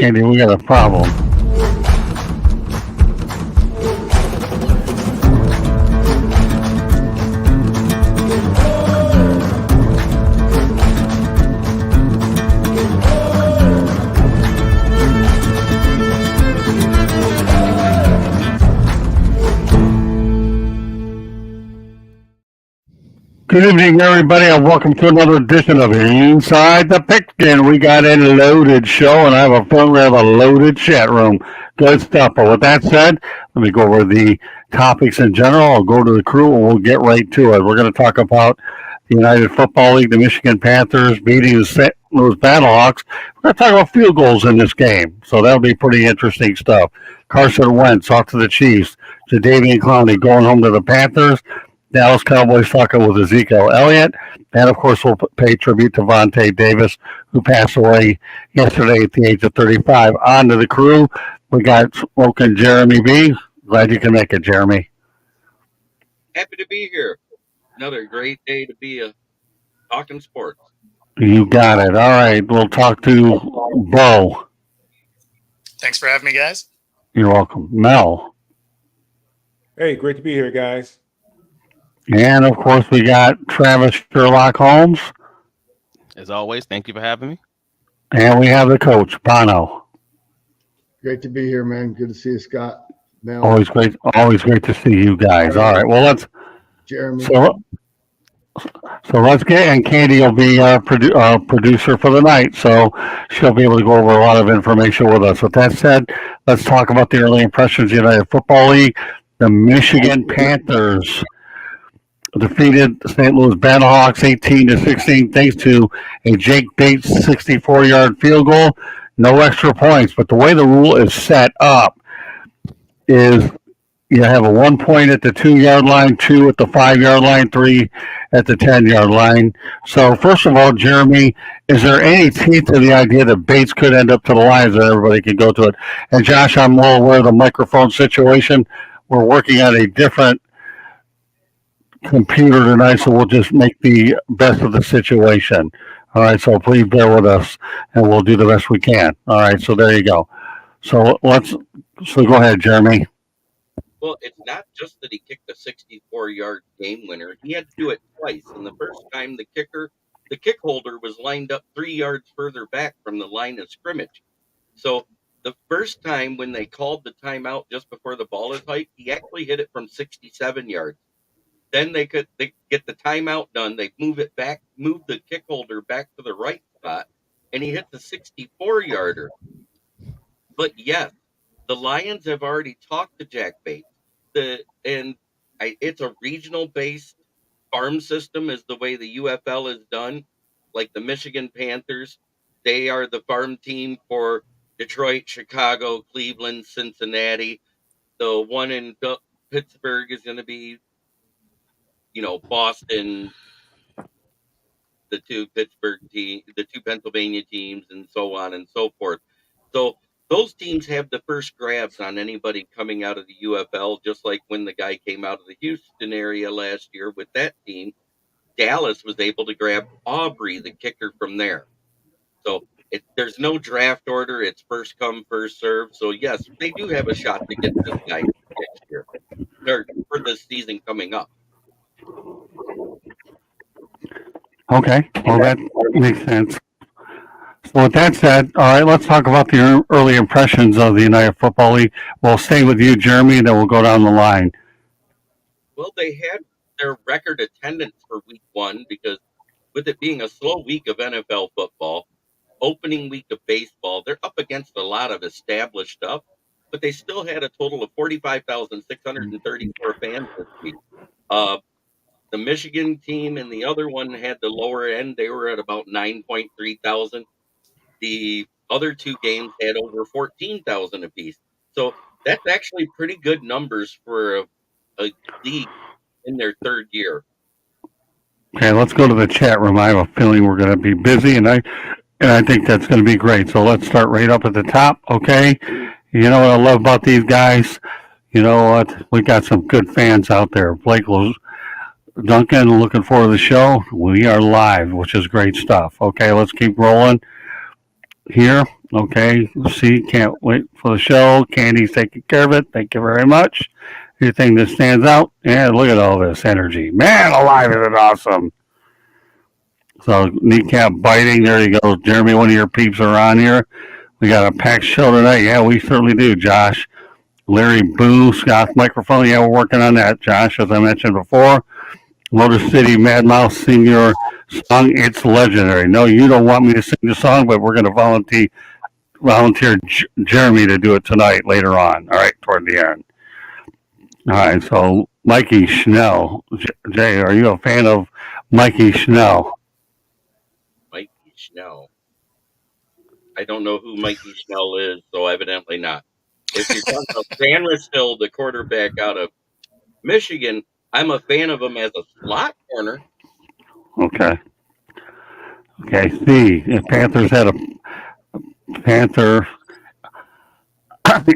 Andy, we got a problem. Good evening, everybody, and welcome to another edition of Inside the Pigskin. We got a loaded show, and I have a feeling we have a loaded chat room. Good stuff. But with that said, let me go over the topics in general. I'll go to the crew, and we'll get right to it. We're going to talk about the United Football League, the Michigan Panthers beating the St. Louis Battlehawks. We're going to talk about field goals in this game, so that'll be pretty interesting stuff. Carson Wentz off to the Chiefs. Jadeveon Clowney going home to the Panthers. Dallas Cowboys talking with Ezekiel Elliott. And, of course, we'll pay tribute to Vontae Davis, who passed away yesterday at the age of 35. On to the crew. We got Smoking Jeremy B. Glad you can make it, Jeremy. Happy to be here. Another great day to be talking sports. You got it. All right. We'll talk to Bo. Thanks for having me, guys. You're welcome. Mel. Hey, great to be here, guys. And, of course, we got Travis Sherlock Holmes. As always, thank you for having me. And we have the coach, Bono. Great to be here, man. Good to see you, Scott. Mel. Always great to see you guys. All right. Well, Jeremy. So let's get, and Candy will be our producer for the night, so she'll be able to go over a lot of information with us. With that said, let's talk about the early impressions of the United Football League. The Michigan Panthers defeated the St. Louis Battlehawks 18-16 thanks to a Jake Bates 64-yard field goal. No extra points, but the way the rule is set up is you have a 1 point at the 2-yard line, 2 at the 5-yard line, 3 at the 10-yard line. So first of all, Jeremy, is there any teeth to the idea that Bates could end up to the lines and everybody could go to it? And Josh, I'm well aware of the microphone situation. We're working on a different computer tonight, so we'll just make the best of the situation. All right, so please bear with us, and we'll do the best we can. All right, so there you go. So go ahead, Jeremy. Well, it's not just that he kicked a 64-yard game winner. He had to do it twice. And the first time the kick holder was lined up 3 yards further back from the line of scrimmage. So the first time when they called the timeout just before the ball is hiked, he actually hit it from 67 yards. Then they get the timeout done. They move the kick holder back to the right spot, and he hit the 64-yarder. But yes, the Lions have already talked to Jack Bates. It's a regional-based farm system is the way the UFL is done. Like the Michigan Panthers, they are the farm team for Detroit, Chicago, Cleveland, Cincinnati. The one in Pittsburgh is going to be, Boston, the two Pennsylvania teams, and so on and so forth. So those teams have the first grabs on anybody coming out of the UFL, just like when the guy came out of the Houston area last year with that team. Dallas was able to grab Aubrey, the kicker, from there. So there's no draft order. It's first come, first serve. So, yes, they do have a shot to get this guy next year, or for this season coming up. Okay, well, that makes sense. So with that said, all right, let's talk about the early impressions of the United Football League. We'll stay with you, Jeremy, and then we'll go down the line. Well, they had their record attendance for week 1 because with it being a slow week of NFL football, opening week of baseball, they're up against a lot of established stuff, but they still had a total of 45,634 fans this week. The Michigan team and the other one had the lower end. They were at about 9.3 thousand. The other two games had over 14,000 apiece. So that's actually pretty good numbers for a league in their third year. Okay, let's go to the chat room. I have a feeling we're going to be busy, and I think that's going to be great. So let's start right up at the top, okay? You know what I love about these guys? You know what? We got some good fans out there. Blake Duncan, looking forward to the show. We are live, which is great stuff. Okay, let's keep rolling here. Okay, see, can't wait for the show. Candy's taking care of it. Thank you very much. Anything that stands out? Yeah, look at all this energy. Man alive, is it awesome? So, kneecap biting. There you go. Jeremy, one of your peeps are on here. We got a packed show tonight. Yeah, we certainly do, Josh. Larry Boo, Scott's microphone. Yeah, we're working on that, Josh, as I mentioned before. Motor City Mad Mouse Senior song. It's legendary. No, you don't want me to sing the song, but we're going to volunteer Jeremy to do it tonight later on. All right, toward the end. All right, so Mikey Schnell. Jay, are you a fan of Mikey Schnell? Mikey Schnell. I don't know who Mikey Schnell is, so evidently not. If you're talking about Sanders-Hill, the quarterback out of Michigan, I'm a fan of him as a slot corner. Okay. Okay, C. If Panthers had a Panther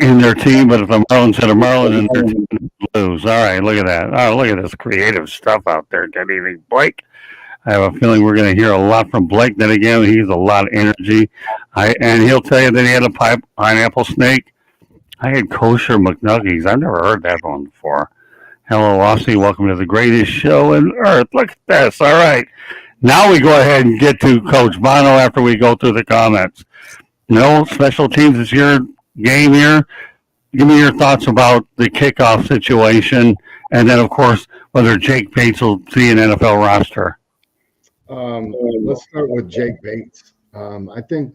in their team, but if the Marlins had a Marlin in their team, they'd lose. All right, look at that. Oh, look at this creative stuff out there. Good evening, Blake. I have a feeling we're going to hear a lot from Blake. Then again, he's a lot of energy. And he'll tell you that he had a pineapple snake. I had kosher McNuggies. I've never heard that one before. Hello, Aussie. Welcome to the greatest show on earth. Look at this. All right. Now we go ahead and get to Coach Bono after we go through the comments. No, special teams is your game here. Give me your thoughts about the kickoff situation, and then, of course, whether Jake Bates will see an NFL roster. Let's start with Jake Bates. I think,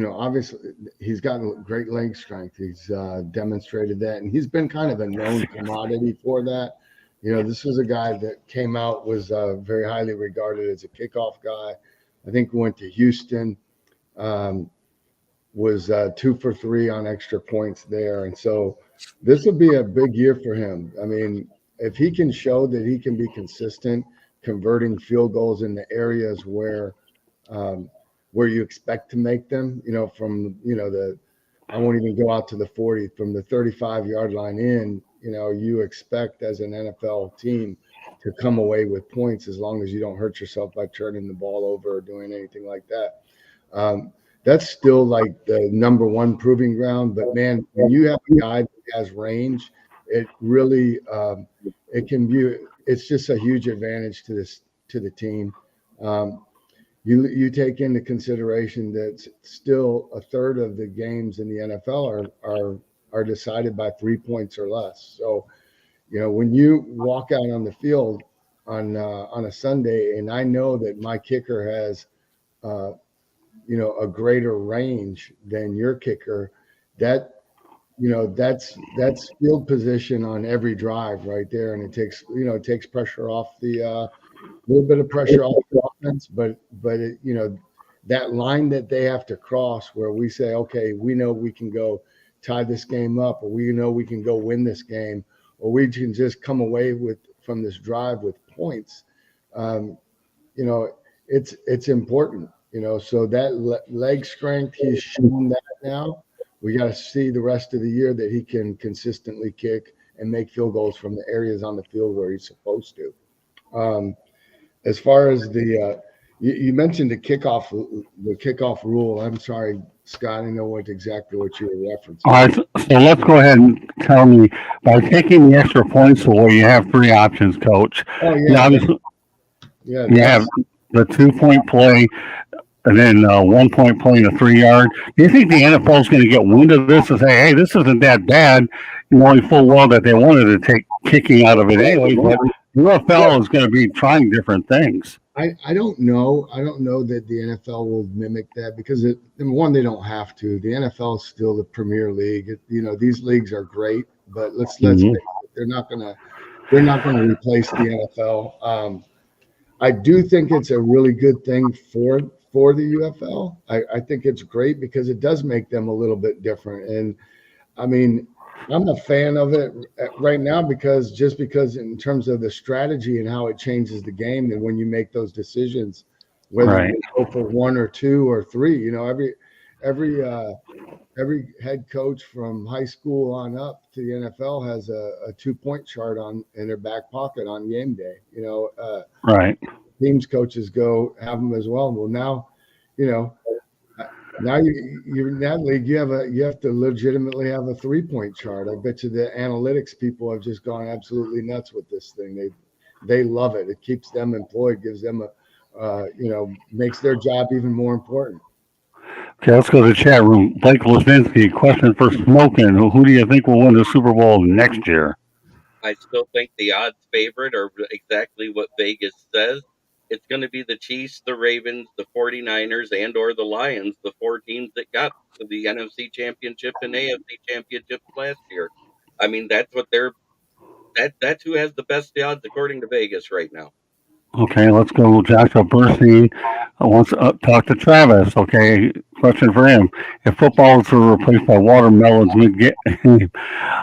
obviously he's got great leg strength. He's demonstrated that, and he's been kind of a known commodity for that. This was a guy that came out, was very highly regarded as a kickoff guy. I think went to Houston, was 2 for 3 on extra points there. And so this will be a big year for him. I mean, if he can show that he can be consistent, converting field goals in the areas where you expect to make them, from, I won't even go out to the 40, from the 35-yard line in, you expect as an NFL team to come away with points as long as you don't hurt yourself by turning the ball over or doing anything like that. That's still like the number one proving ground. But, man, when you have a guy that has range, it really it's just a huge advantage to the team. You take into consideration that still a third of the games in the NFL are decided by 3 points or less. So, when you walk out on the field on a Sunday, and I know that my kicker has a greater range than your kicker, that's field position on every drive right there, and it takes pressure off the little bit of pressure off the offense, but that line that they have to cross where we say, okay, we know we can go tie this game up, or we know we can go win this game, or we can just come away from this drive with points. It's important, so that leg strength, he's shown that now. We got to see the rest of the year that he can consistently kick and make field goals from the areas on the field where he's supposed to. As far as you mentioned the kickoff rule. I'm sorry, Scott, I didn't know exactly what you were referencing. All right, so let's go ahead and tell me, by taking the extra points away, you have 3 options, Coach. Oh, yeah. You have the 2-point play, and then 1-point play in a 3-yard. Do you think the NFL is going to get wind of this and say, hey, this isn't that bad, knowing full well that they wanted to take kicking out of it anyway, but UFL is going to be trying different things. I don't know. I don't know that the NFL will mimic that because number one, they don't have to. The NFL is still the premier league. These leagues are great, but let's face it, they're not gonna replace the NFL. I do think it's a really good thing for the UFL. I think it's great because it does make them a little bit different. And I mean, I'm a fan of it right now because in terms of the strategy and how it changes the game, and when you make those decisions, whether you go for 1 or 2 or 3, every head coach from high school on up to the NFL has a 2-point chart in their back pocket on game day. Teams coaches have them as well. Well, now, Now you're in that league. You have to legitimately have a 3-point chart. I bet you the analytics people have just gone absolutely nuts with this thing. They love it. It keeps them employed, gives them makes their job even more important. Okay, let's go to the chat room. Blake Lesinski, question for Smokin. Who do you think will win the Super Bowl next year? I still think the odds favorite are exactly what Vegas says. It's going to be the Chiefs, the Ravens, the 49ers, and or the Lions, the four teams that got to the NFC Championship and AFC Championships last year. I mean, that's who has the best odds according to Vegas right now. Okay, let's go. Joshua Bernstein wants to talk to Travis. Okay, question for him. If footballs were replaced by watermelons mid-game,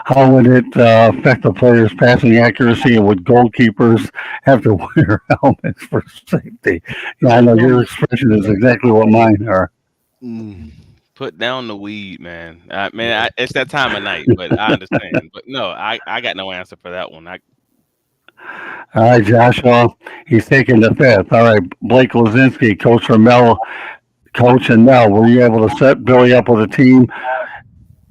how would it affect the players' passing accuracy? And would goalkeepers have to wear helmets for safety? Yeah, I know your expression is exactly what mine are. Put down the weed, man. It's that time of night, but I understand. But no, I got no answer for that one. All right, Joshua, he's taking the fifth. All right, Blake Lesinski, Coach and Mel, were you able to set Billy up with a team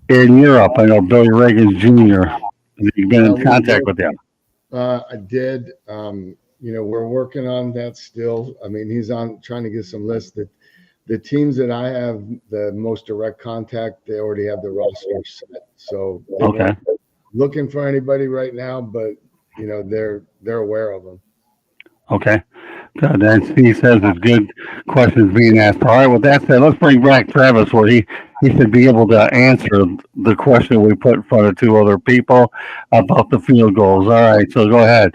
in Europe? I know Billy Reagan Jr. You've been in We contact did. with him. I did. We're working on that still. I mean, he's on trying to get some lists. That the teams that I have the most direct contact, they already have the roster set. So they Okay. weren't looking for anybody right now, but they're aware of them. Okay. Good. And he says it's good questions being asked. All right. With that said, let's bring back Travis, where he should be able to answer the question we put in front of two other people about the field goals. All right. So go ahead.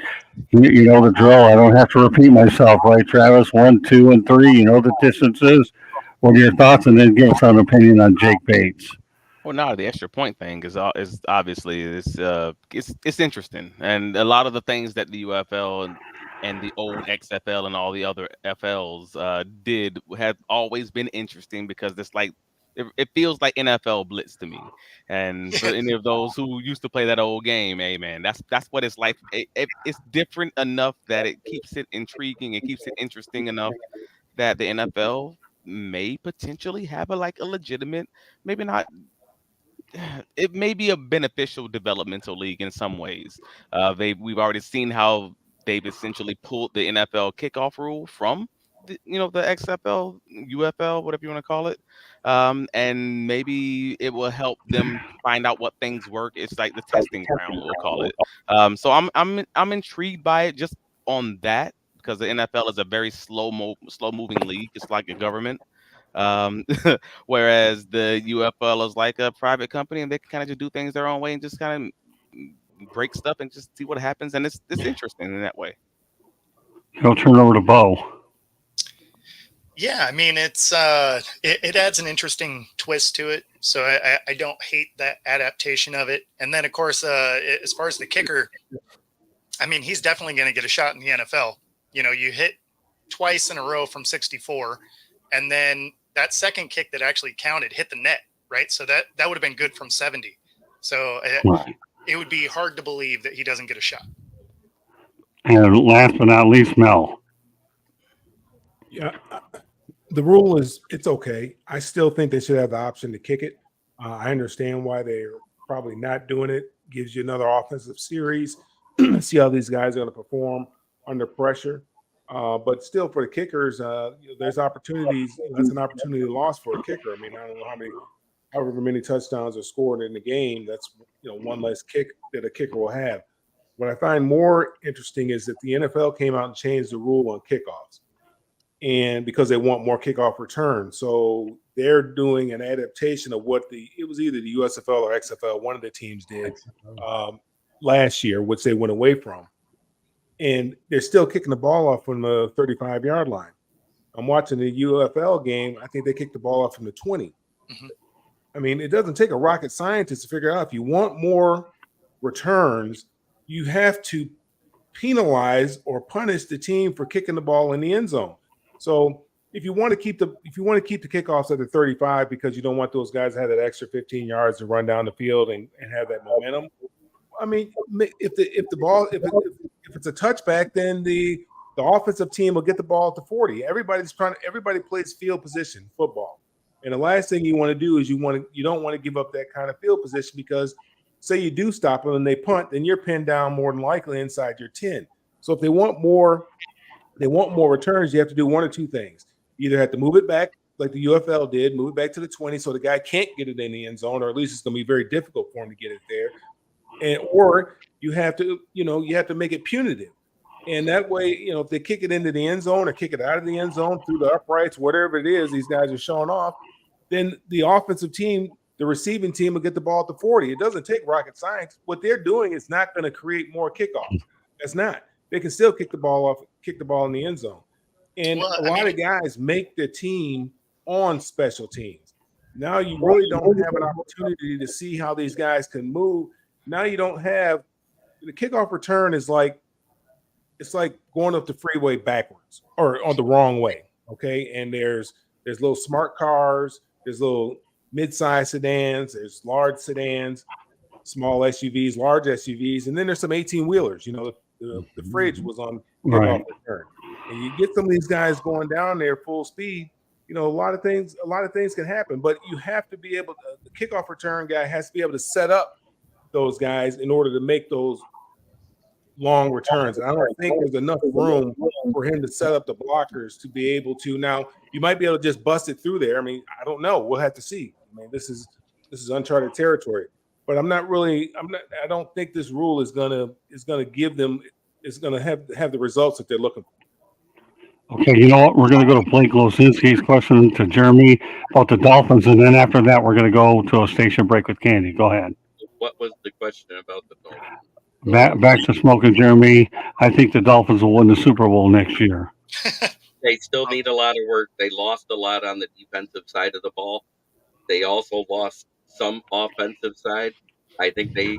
You know the drill. I don't have to repeat myself, right, Travis? 1, 2, and 3. You know the distances. What are your thoughts? And then give us an opinion on Jake Bates. Well, now the extra point thing is obviously it's interesting, and a lot of the things that the UFL and the old XFL and all the other FLs did have always been interesting because it's like it feels like NFL blitz to me. And for any of those who used to play that old game, hey man, that's what it's like. It's different enough that it keeps it intriguing. It keeps it interesting enough that the NFL may potentially have a legitimate, maybe not, it may be a beneficial developmental league in some ways. We've already seen how they've essentially pulled the NFL kickoff rule from the XFL, UFL, whatever you want to call it, and maybe it will help them find out what things work. It's like the testing ground, we'll call it. So I'm intrigued by it just on that because the NFL is a very slow moving league. It's like a government. Um, whereas the UFL is like a private company and they can kind of just do things their own way and just kind of break stuff and just see what happens. And it's interesting in that way. He'll turn over to Bo. Yeah, I mean it adds an interesting twist to it. So I don't hate that adaptation of it. And then of course, as far as the kicker, I mean he's definitely going to get a shot in the NFL. You hit twice in a row from 64, and then that second kick that actually counted hit the net, right? So that would have been good from 70. So it would be hard to believe that he doesn't get a shot. And last but not least, Mel. Yeah, the rule is it's okay. I still think they should have the option to kick it. I understand why they're probably not doing it. Gives you another offensive series. See how these guys are going to perform under pressure. But still, for the kickers, there's opportunities. That's an opportunity lost for a kicker. I mean, I don't know however many touchdowns are scored in the game. That's one less kick that a kicker will have. What I find more interesting is that the NFL came out and changed the rule on kickoffs, and because they want more kickoff returns, so they're doing an adaptation of what it was either the USFL or XFL, one of the teams did last year, which they went away from. And they're still kicking the ball off from the 35-yard line. I'm watching the UFL game. I think they kicked the ball off from the 20. Mm-hmm. I mean, it doesn't take a rocket scientist to figure out if you want more returns, you have to penalize or punish the team for kicking the ball in the end zone. So if you want to keep the kickoffs at the 35 because you don't want those guys to have that extra 15 yards to run down the field and have that momentum. I mean, if it's a touchback, then the offensive team will get the ball at the 40. Everybody plays field position football, And the last thing you want to do is you don't want to give up that kind of field position, because say you do stop them and they punt, then you're pinned down more than likely inside your 10. So if they want more returns, you have to do one or two things. You either have to move it back like the UFL did, move it back to the 20 so the guy can't get it in the end zone, or at least it's going to be very difficult for him to get it there. Or you have to make it punitive. And that way, if they kick it into the end zone or kick it out of the end zone through the uprights, whatever it is these guys are showing off, then the offensive team, the receiving team, will get the ball at the 40. It doesn't take rocket science. What they're doing is not going to create more kickoffs. That's not. They can still kick the ball in the end zone. And a lot of guys make their team on special teams. Now you really don't have an opportunity to see how these guys can move. Now you don't have the kickoff return is like, it's like going up the freeway backwards or on the wrong way. Okay. And there's little smart cars, there's little mid-size sedans, there's large sedans, small SUVs, large SUVs, and then there's some 18-wheelers. The fridge was on kickoff return. And you get some of these guys going down there full speed, a lot of things can happen, but you have to be able to, the kickoff return guy has to be able to set up those guys in order to make those long returns. And I don't think there's enough room for him to set up the blockers to be able to. Now, you might be able to just bust it through there. I mean, I don't know. We'll have to see. I mean, this is uncharted territory. But I don't think this rule is gonna have the results that they're looking for. Okay, you know what? We're going to go to Blake Losinski's question to Jeremy about the Dolphins, and then after that, we're going to go to a station break with Candy. Go ahead. What was the question about the Dolphins? Back to smoking, Jeremy. I think the Dolphins will win the Super Bowl next year. They still need a lot of work. They lost a lot on the defensive side of the ball. They also lost some offensive side. I think their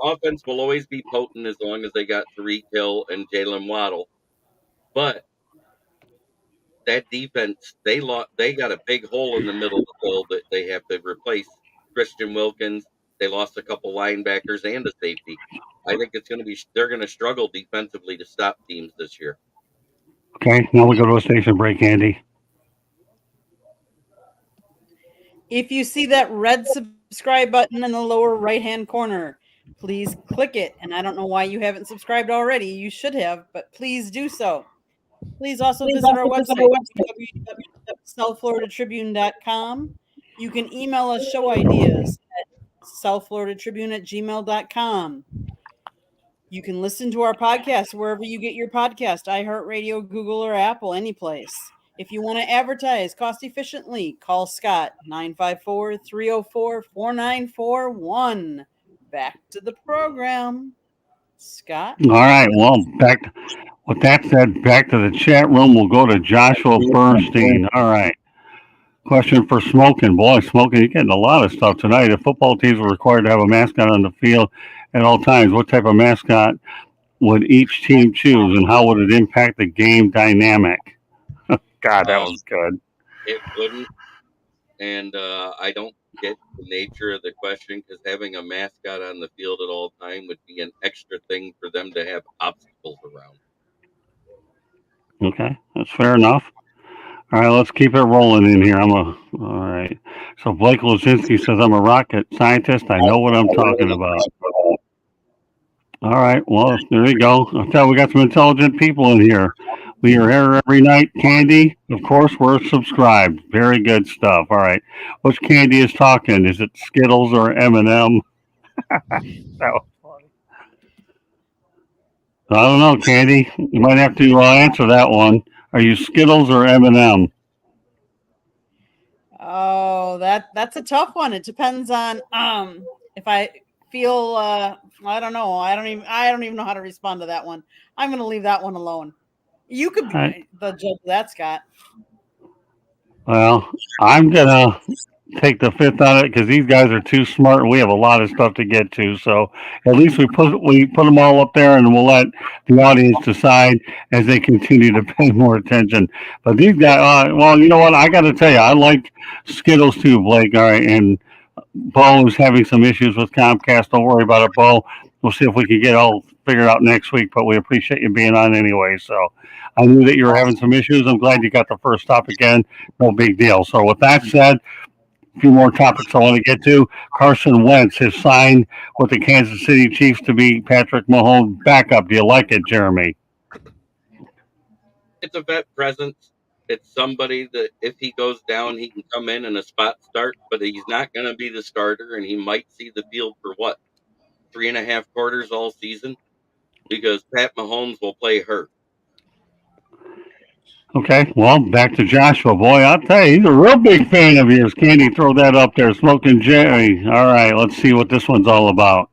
offense will always be potent as long as they got Tariq Hill and Jalen Waddle. But that defense, they got a big hole in the middle of the field that they have to replace. Christian Wilkins. They lost a couple linebackers and a safety. I think they're going to struggle defensively to stop teams this year. Okay, now we go to a station break, Andy. If you see that red subscribe button in the lower right-hand corner, please click it. And I don't know why you haven't subscribed already. You should have, but please do so. Please also visit our website, www.southfloridatribune.com. You can email us show ideas at southfloridatribune@gmail.com. You can listen to our podcast wherever you get your podcast, iHeartRadio, Google, or Apple, any place. If you want to advertise cost efficiently, call Scott, 954-304-4941. Back to the program. Scott? All right, well, with that said, back to the chat room. We'll go to Joshua Bernstein. All right. Question for Smoking. Boy, Smoking, you're getting a lot of stuff tonight. If football teams were required to have a mascot on the field at all times, what type of mascot would each team choose, and how would it impact the game dynamic? God, that was good. It wouldn't. And I don't get the nature of the question, because having a mascot on the field at all time would be an extra thing for them to have obstacles around. Okay, that's fair enough. All right, let's keep it rolling in here. All right. So Blake Losinski says, I'm a rocket scientist. I know what I'm talking about. All right, well, there you go. I'll tell you, we got some intelligent people in here. We are here every night. Candy, of course, we're subscribed. Very good stuff. All right. Which Candy is talking? Is it Skittles or M&M? That was funny. I don't know, Candy. You might have to answer that one. Are you Skittles or M&M? Oh, that's a tough one. It depends on if I feel I don't know. I don't even know how to respond to that one. I'm going to leave that one alone. You could be the judge of that, Scott. Well, I'm gonna take the fifth on it because these guys are too smart and we have a lot of stuff to get to. So at least we put them all up there, and we'll let the audience decide as they continue to pay more attention. But these guys, well, you know what? I got to tell you, I like Skittles too, Blake. All right, and Bo is having some issues with Comcast. Don't worry about it, Bo. we'll see if we can get all figured out next week. But we appreciate you being on anyway. So I knew that you were having some issues. I'm glad you got the first stop again. No big deal. So with that said, a few more topics I want to get to. Carson Wentz has signed with the Kansas City Chiefs to be Patrick Mahomes' backup. Do you like it, Jeremy? It's a vet presence. It's somebody that if he goes down, he can come in and a spot start, but he's not going to be the starter, and he might see the field for what, 3.5 quarters all season, because Pat Mahomes will play hurt. Okay, well, back to Joshua. Boy, I'll tell you, he's a real big fan of yours. Candy, throw that up there. Smoking Jerry. All right, let's see what this one's all about.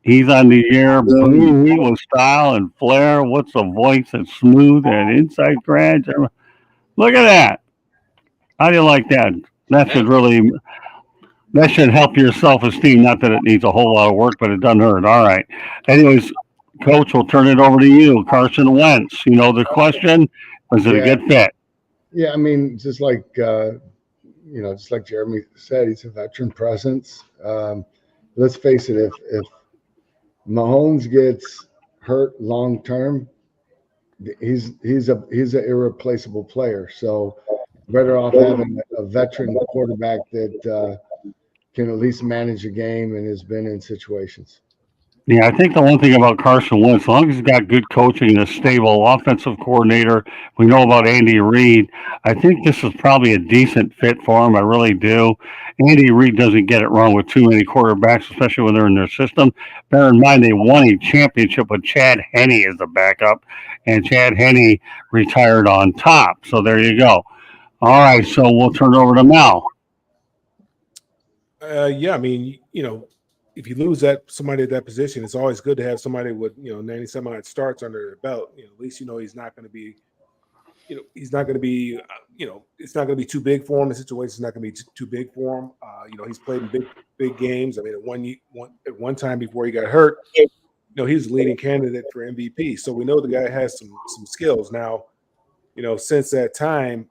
He's on the air, boo with style and flair. What's a voice that's smooth and inside grad? Look at that. How do you like that? That should really, that should help your self-esteem. Not that it needs a whole lot of work, but it doesn't hurt. All right. Anyways, Coach, we'll turn it over to you. Carson Wentz. You know the question. Was it a good fit? Yeah, I mean, just like just like Jeremy said, he's a veteran presence. Let's face it, if Mahomes gets hurt long term, he's an irreplaceable player. So better off having a veteran quarterback that can at least manage a game and has been in situations. Yeah, I think the one thing about Carson Wentz, as long as he's got good coaching and a stable offensive coordinator, we know about Andy Reid. I think this is probably a decent fit for him. I really do. Andy Reid doesn't get it wrong with too many quarterbacks, especially when they're in their system. Bear in mind, they won a championship with Chad Henne as the backup, and Chad Henne retired on top. So there you go. All right, so we'll turn it over to Mel. Yeah, I mean, if you lose somebody at that position, it's always good to have somebody with 90 some odd starts under their belt. At least he's not going to be, he's not going to be, it's not going to be too big for him. The situation's not going to be too big for him. He's played in big games. I mean, at one time before he got hurt, he was the leading candidate for MVP. So we know the guy has some skills. Now, since that time,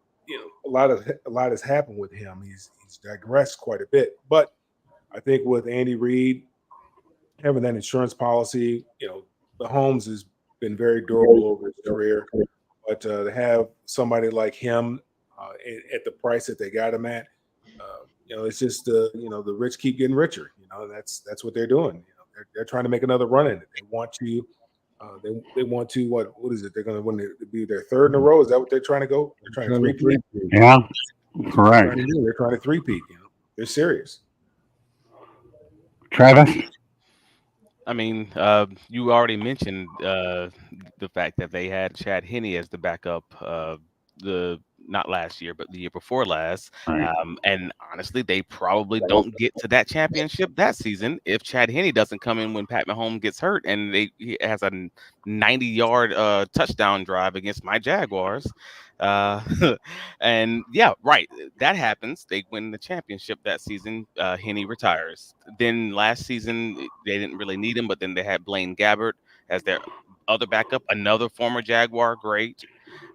a lot has happened with him. He's digressed quite a bit, but I think with Andy Reid having that insurance policy, the Holmes has been very durable over his career. But to have somebody like him at the price that they got him at, it's just the rich keep getting richer. That's what they're doing. They're trying to make another run in it. They want to. They want to what is it? They're going to win to be their third in a row. Is that what they're trying to go? They're trying to three-peat. Yeah, correct. They're trying to three-peat. They're serious. Travis? I mean, you already mentioned the fact that they had Chad Henne as the backup not last year, but the year before last. Right. And honestly, they probably don't get to that championship that season if Chad Henne doesn't come in when Pat Mahomes gets hurt and he has a 90-yard touchdown drive against my Jaguars. And yeah, right. That happens. They win the championship that season. Henne retires. Then last season, they didn't really need him, but then they had Blaine Gabbert as their other backup, another former Jaguar great.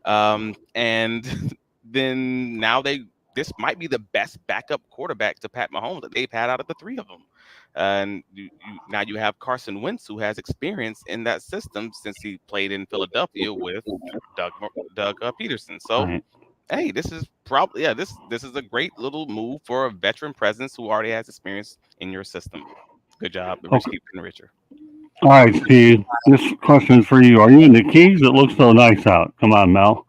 And then now this might be the best backup quarterback to Pat Mahomes that they've had out of the three of them. And now you have Carson Wentz, who has experience in that system since he played in Philadelphia with Doug Peterson. So, Right. Hey, this is probably this is a great little move for a veteran presence who already has experience in your system. Good job, rich keep getting richer. All right, Steve. This question is for you. Are you in the Keys? It looks so nice out. Come on, Mel.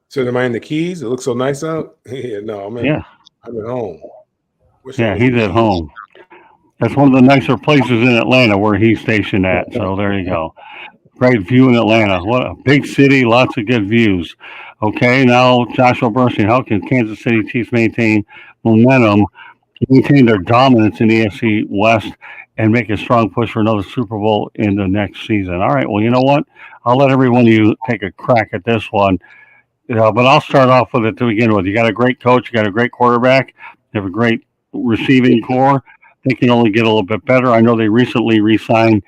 So am I in the Keys? It looks so nice out. Yeah, no, I'm at home. Yeah, he's at home. That's one of the nicer places in Atlanta where he's stationed at. So there you go. Great view in Atlanta. What a big city, lots of good views. Okay, now Joshua Bernstein, how can Kansas City Chiefs maintain momentum, maintain their dominance in the AFC West, and make a strong push for another Super Bowl in the next season? All right, well, you know what? I'll let every one of you take a crack at this one. But I'll start off with it to begin with. You got a great coach, you got a great quarterback, you have a great receiving core. They can only get a little bit better. I know they recently re-signed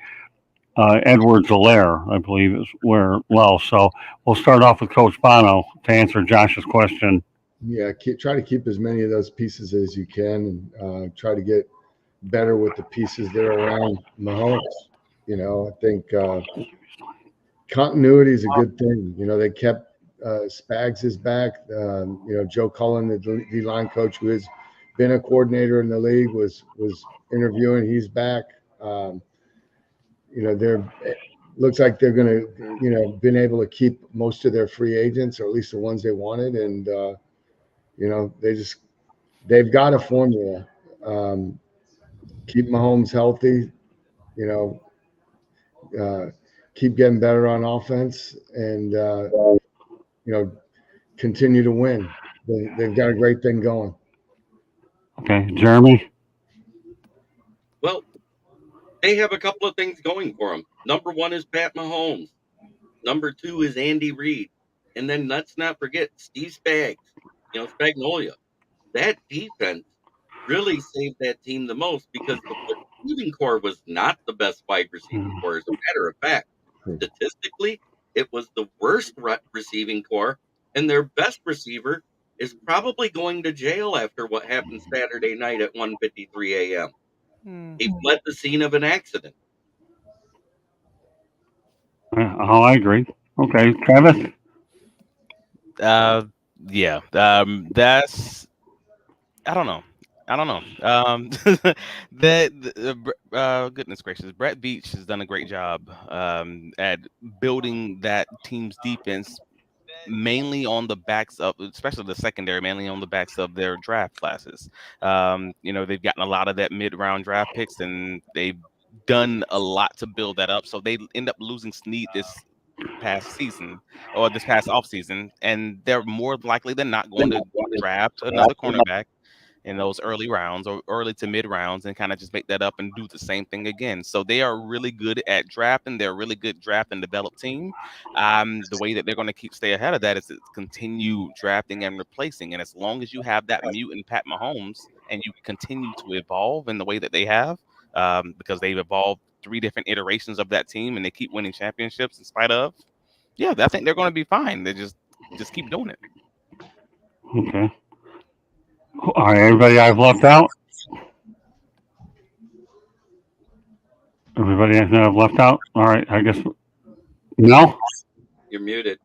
Edwards-Helaire, I believe, is where well. So we'll start off with Coach Bono to answer Josh's question. Yeah, try to keep as many of those pieces as you can, and try to get better with the pieces that are around Mahomes. I think continuity is a good thing. They kept Spags is back. Joe Cullen, the D-line coach, who has been a coordinator in the league, was interviewing. He's back. They're looks like they're going to, been able to keep most of their free agents, or at least the ones they wanted, and they've got a formula. Keep Mahomes healthy. Keep getting better on offense, and continue to win. They've got a great thing going. Okay, Jeremy. Well, they have a couple of things going for them. Number one is Pat Mahomes. Number two is Andy Reid. And then let's not forget Steve Spagnuolo. That defense really saved that team the most, because the receiving core was not the best wide receiving core. As a matter of fact, statistically, it was the worst receiving core, and their best receiver is probably going to jail after what happened Saturday night at 1:53 a.m. He fled the scene of an accident. I agree. Okay, Travis. Yeah. That's I don't know. Goodness gracious, Brett Beach has done a great job at building that team's defense, mainly on the backs of, especially the secondary, mainly on the backs of their draft classes. They've gotten a lot of that mid-round draft picks, and they've done a lot to build that up. So they end up losing Snead this past season, or this past off season, and they're more likely than not going to draft another cornerback in those early rounds or early to mid rounds, and kind of just make that up and do the same thing again. So they are really good at drafting. They're a really good draft and develop team. The way that they're going to stay ahead of that is to continue drafting and replacing. And as long as you have that mutant Pat Mahomes and you continue to evolve in the way that they have, because they've evolved 3 different iterations of that team and they keep winning championships in spite of, yeah, I think they're going to be fine. They just keep doing it. Okay. All right, everybody I've left out? Everybody I've left out? All right, I guess. No? You're muted.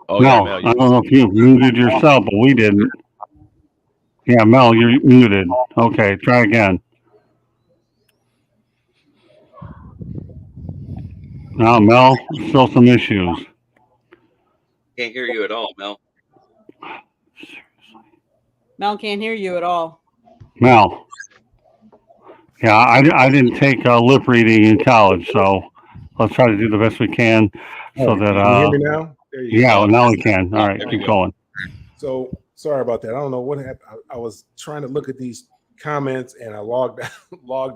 Oh, No, yeah, Mel, I don't know if you muted yourself, but we didn't. Yeah, Mel, you're muted. Okay, try again. No, Mel, still some issues. Can't hear you at all, Mel. Mel can't hear you at all. Mel. Yeah, I didn't take lip reading in college, so let's try to do the best we can so that. Can you hear me now? There you Yeah, go. well, now we can. All right, keep going. So sorry about that. I don't know what happened. I was trying to look at these comments and I logged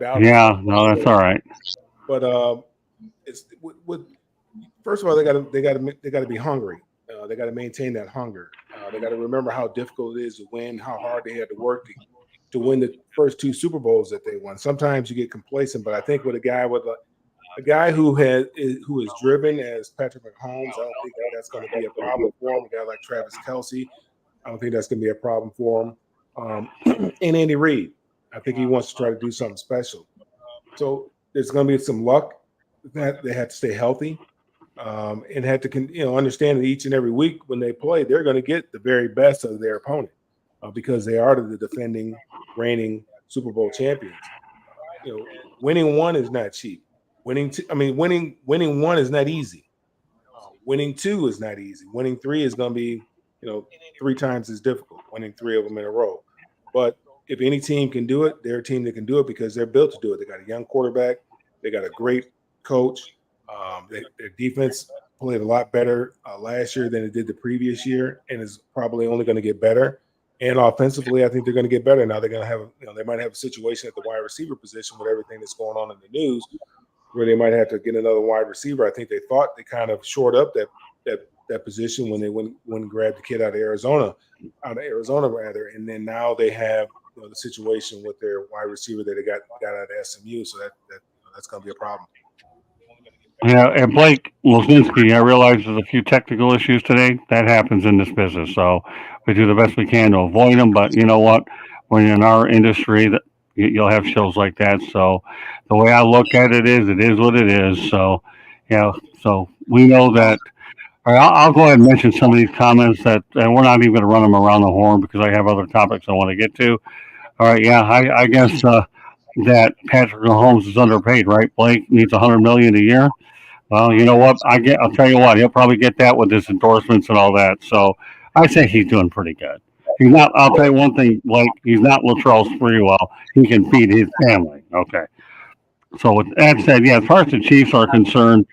out. Yeah, no, that's all right. But it's first of all, they got to be hungry. They got to maintain that hunger. They got to remember how difficult it is to win, how hard they had to work to win the first 2 Super Bowls that they won. Sometimes you get complacent, but I think with a guy who is driven as Patrick Mahomes, I don't think that's going to be a problem for him. A guy like Travis Kelce, I don't think that's going to be a problem for him. And Andy Reid, I think he wants to try to do something special. So there's going to be some luck that they have to stay healthy, and had to understand that each and every week when they play, they're going to get the very best of their opponent, because they are the defending, reigning Super Bowl champions. Winning 1 is not cheap. Winning 1 is not easy. Winning 2 is not easy. Winning 3 is going to be 3 times as difficult. Winning 3 of them in a row. But if any team can do it, they're a team that can do it because they're built to do it. They got a young quarterback. They got a great coach. Their defense played a lot better last year than it did the previous year, and is probably only going to get better. And offensively, I think they're going to get better. Now they're going to have, they might have a situation at the wide receiver position with everything that's going on in the news, where they might have to get another wide receiver. I think they thought they kind of shored up that position when they went and grabbed the kid out of Arizona rather, and then now they have the situation with their wide receiver that they got out of SMU. So that's going to be a problem. Yeah, and Blake Losinski, I realize there's a few technical issues today. That happens in this business, so we do the best we can to avoid them. But you know what? when in our industry that you'll have shows like that. So the way I look at it is what it is. So yeah, so we know that. All right, I'll go ahead and mention some of these comments that, and we're not even going to run them around the horn because I have other topics I want to get to. All right, yeah, I guess that Patrick Mahomes is underpaid, right? Blake needs 100 million a year. Well, you know what? I'll tell you what. He'll probably get that with his endorsements and all that. So I say he's doing pretty good. He's not. I'll tell you one thing, Blake. He's not Latrell Sprewell. He can feed his family. Okay. So with that said, yeah, as far as the Chiefs are concerned,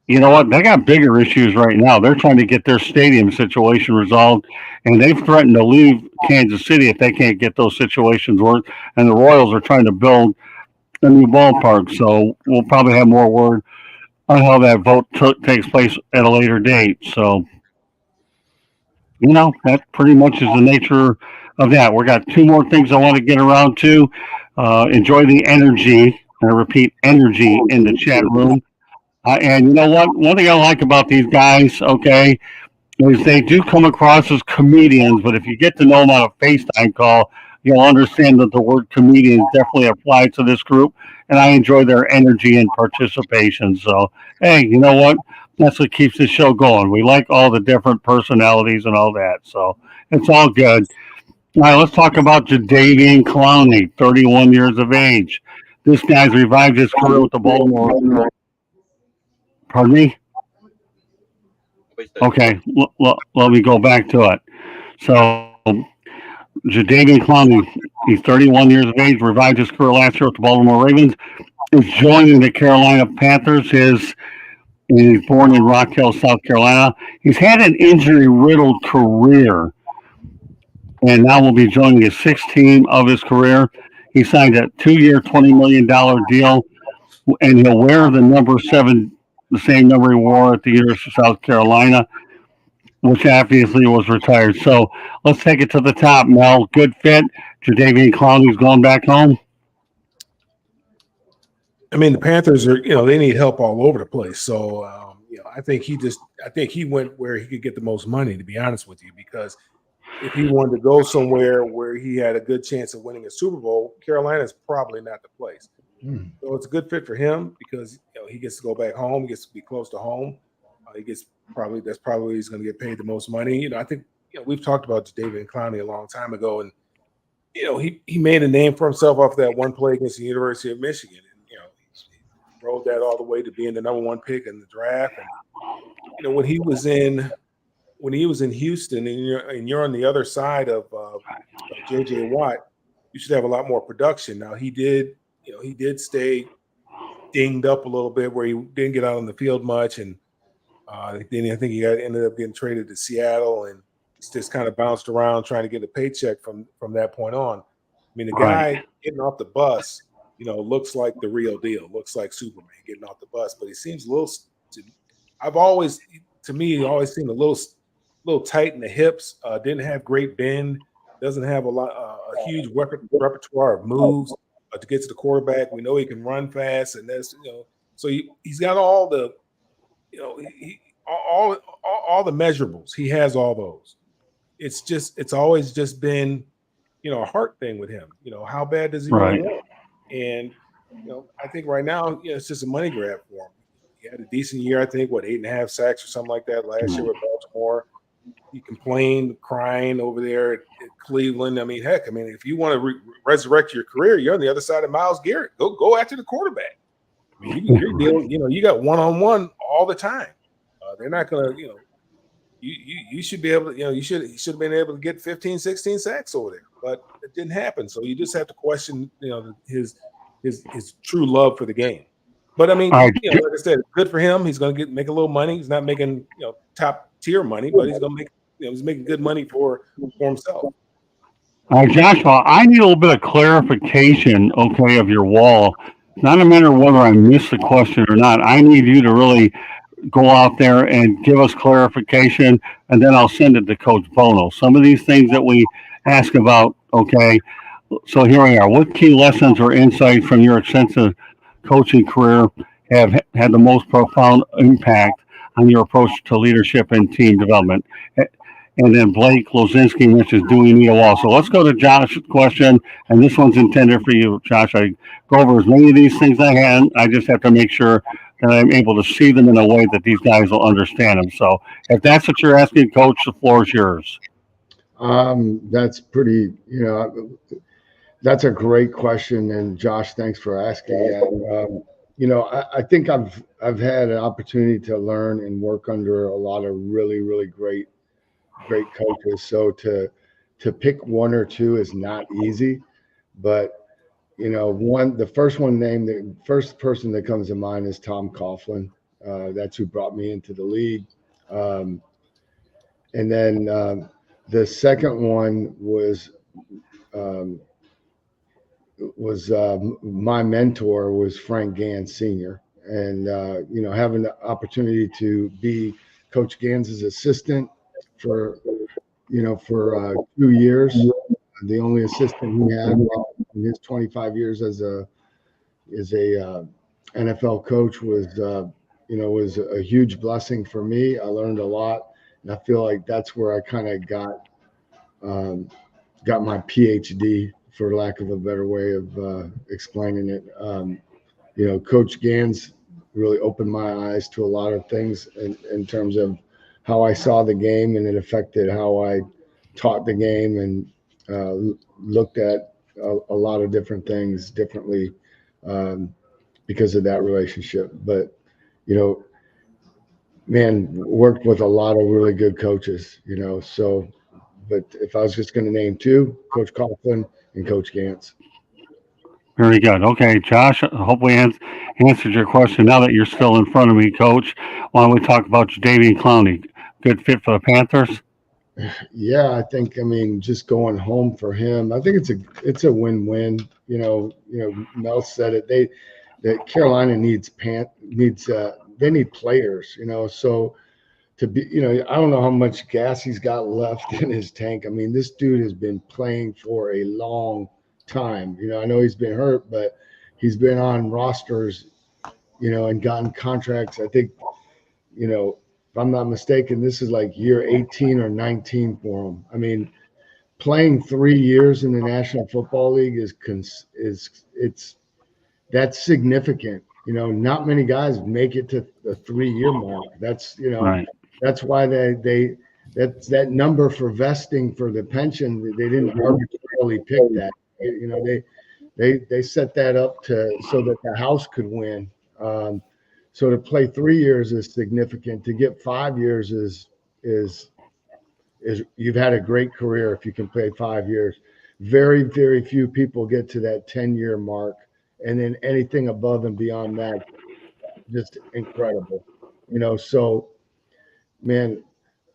you know what? They got bigger issues right now. They're trying to get their stadium situation resolved, and they've threatened to leave Kansas City if they can't get those situations worked. And the Royals are trying to build a new ballpark. So we'll probably have more word on how that vote takes place at a later date. So, that pretty much is the nature of that. We got two more things I want to get around to. Enjoy the energy. I repeat, energy in the chat room. And you know what? One thing I like about these guys, okay, is they do come across as comedians, but if you get to know them on a FaceTime call, you'll understand that the word comedian definitely applies to this group. And I enjoy their energy and participation. So, hey, you know what? That's what keeps the show going. We like all the different personalities and all that. So it's all good. All right, let's talk about Jadeveon Clowney, 31 years of age. This guy's revived his career with the Baltimore. Pardon me? Okay, let me go back to it. So, Jadeveon Clowney, he's 31 years of age, revived his career last year with the Baltimore Ravens, is joining the Carolina Panthers. He's born in Rock Hill, South Carolina. He's had an injury-riddled career, and now will be joining his sixth team of his career. He signed a 2-year, $20 million deal, and he'll wear the number 7, the same number he wore at the University of South Carolina, which obviously was retired. So let's take it to the top, Mel. Good fit. Jadeveon Clowney's going back home. I mean, the Panthers are, they need help all over the place. So, I think he went where he could get the most money, to be honest with you, because if he wanted to go somewhere where he had a good chance of winning a Super Bowl, Carolina's probably not the place. So it's a good fit for him because he gets to go back home. He gets to be close to home. That's probably he's going to get paid the most money. I think we've talked about Jadeveon Clowney a long time ago, and he made a name for himself off that one play against the University of Michigan, and he rode that all the way to being the number 1 pick in the draft. And when he was in Houston, and you're on the other side of J.J. Watt, you should have a lot more production. Now he did stay dinged up a little bit where he didn't get out on the field much, and then I think he ended up getting traded to Seattle, and he's just kind of bounced around trying to get a paycheck from that point on. I mean, the guy getting off the bus, looks like the real deal, looks like Superman getting off the bus, but he seems a little. He always seemed a little tight in the hips. Didn't have great bend. Doesn't have a huge repertoire of moves to get to the quarterback. We know he can run fast, and that's so he's got all the all the measurables. He has all those. It's always just been a heart thing with him. How bad does he really want? And I think right now it's just a money grab for him. He had a decent year, I think, 8.5 sacks or something like that last year with Baltimore. He complained, crying over there at Cleveland. I mean, heck, if you want to resurrect your career, you're on the other side of Myles Garrett. Go after the quarterback. I mean, you're dealing, you got one-on-one all the time. They're not going to, you should be able to, he should have been able to get 15, 16 sacks over there, but it didn't happen. So you just have to question, his true love for the game. But I mean, like I said, good for him. He's going to make a little money. He's not making, top tier money, but he's going to make, he's making good money for himself. All right, Joshua, I need a little bit of clarification, of your wall. Not a matter whether I missed the question or not. I need you to really go out there and give us clarification, and then I'll send it to Coach Bono. Some of these things that we ask about, so here we are. What key lessons or insights from your extensive coaching career have had the most profound impact on your approach to leadership and team development? And then Blake Lozinski mentions, do we need a wall? So let's go to Josh's question. And this one's intended for you, Josh. I go over as many of these things I can. I just have to make sure that I'm able to see them in a way that these guys will understand them. So if that's what you're asking, Coach, the floor is yours. That's pretty, that's a great question, and Josh, thanks for asking that. I think I've had an opportunity to learn and work under a lot of really, really great coaches. So to pick one or two is not easy, but the first person that comes to mind is Tom Coughlin. That's who brought me into the league. Um, and then the second one um, was my mentor was Frank Gans Sr. And having the opportunity to be Coach Gans's assistant for 2 years, the only assistant he had in his 25 years as a NFL coach was a huge blessing for me. I learned a lot, and I feel like that's where I kind of got my PhD, for lack of a better way of explaining it. Coach Gans really opened my eyes to a lot of things in terms of how I saw the game, and it affected how I taught the game and looked at a lot of different things differently because of that relationship. But, man, worked with a lot of really good coaches, so, but if I was just going to name two, Coach Coughlin and Coach Gans. Very good. Okay, Josh, hopefully answered your question. Now that you're still in front of me, Coach, why don't we talk about Jadavian Clowney? Good fit for the Panthers? Yeah, I mean, just going home for him, I think it's a win-win. Mel said it. That Carolina they need players. So to be, I don't know how much gas he's got left in his tank. I mean, this dude has been playing for a long time. I know he's been hurt, but he's been on rosters, and gotten contracts. I think, if I'm not mistaken, this is like year 18 or 19 for him. I mean, playing 3 years in the National Football League that's significant. Not many guys make it to the 3 year mark. That's Right. that's why that's that number for vesting for the pension. They didn't arbitrarily pick that. They set that up so that the house could win. So to play 3 years is significant. To get 5 years is you've had a great career if you can play 5 years. Very, very few people get to that 10-year mark, and then anything above and beyond that, just incredible. So, man,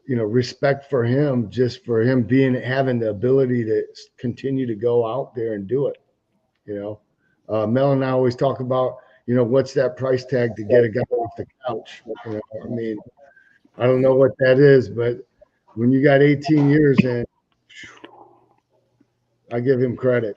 respect for him, just for him having the ability to continue to go out there and do it. Mel and I always talk about, what's that price tag to get a guy off the couch? I mean, I don't know what that is, but when you got 18 years in, I give him credit.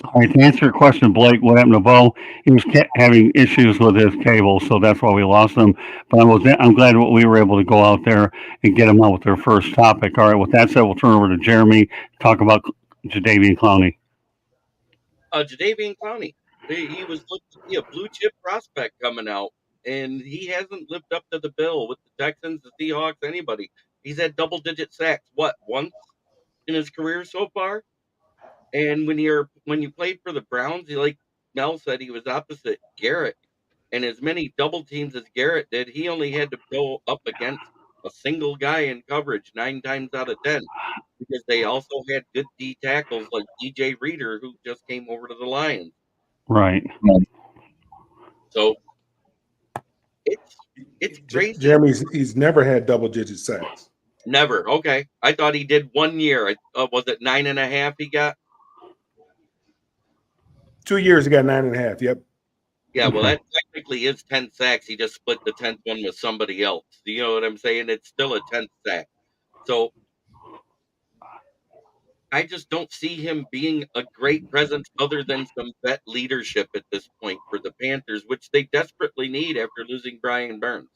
All right, to answer your question, Blake, what happened to Bo? He was having issues with his cable, so that's why we lost him. But I'm glad we were able to go out there and get him out with their first topic. All right, with that said, we'll turn over to Jeremy to talk about Jadavian Clowney. Jadavian Clowney, he was looked to be a blue chip prospect coming out, and he hasn't lived up to the bill with the Texans, the Seahawks, anybody. He's had double digit sacks, once in his career so far? And when you played for the Browns, like Mel said, he was opposite Garrett. And as many double teams as Garrett did, he only had to go up against a single guy in coverage 9 times out of 10 because they also had good D tackles like DJ Reader, who just came over to the Lions. Right. So it's crazy. Jeremy, he's never had double-digit sacks. Never. Okay. I thought he did 1 year. Was it 9.5 he got? 2 years, he got 9.5. Yep. Yeah, well, that technically is 10 sacks. He just split the 10th one with somebody else. Do you know what I'm saying? It's still a 10th sack. So I just don't see him being a great presence other than some vet leadership at this point for the Panthers, which they desperately need after losing Brian Burns.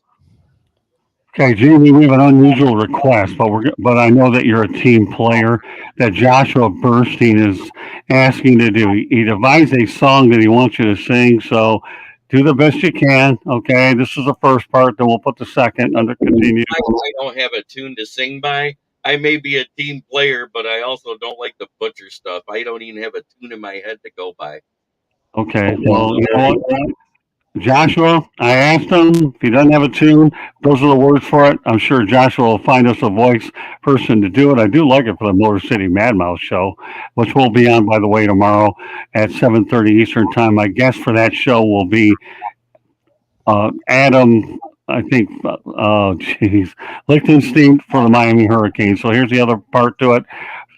Okay, Jamie, we have an unusual request, but I know that you're a team player. That Joshua Burstein is asking to do. He devised a song that he wants you to sing. So do the best you can. Okay, this is the first part. Then we'll put the second under continue. I don't have a tune to sing by. I may be a team player, but I also don't like to butcher stuff. I don't even have a tune in my head to go by. Okay, well, you know what? Joshua, I asked him if he doesn't have a tune. Those are the words for it. I'm sure Joshua will find us a voice person to do it. I do like it for the Motor City Mad Mouse show, which will be on, by the way, tomorrow at 7:30 Eastern Time. My guest for that show will be Adam. I think, geez, Lichtenstein for the Miami Hurricanes. So here's the other part to it.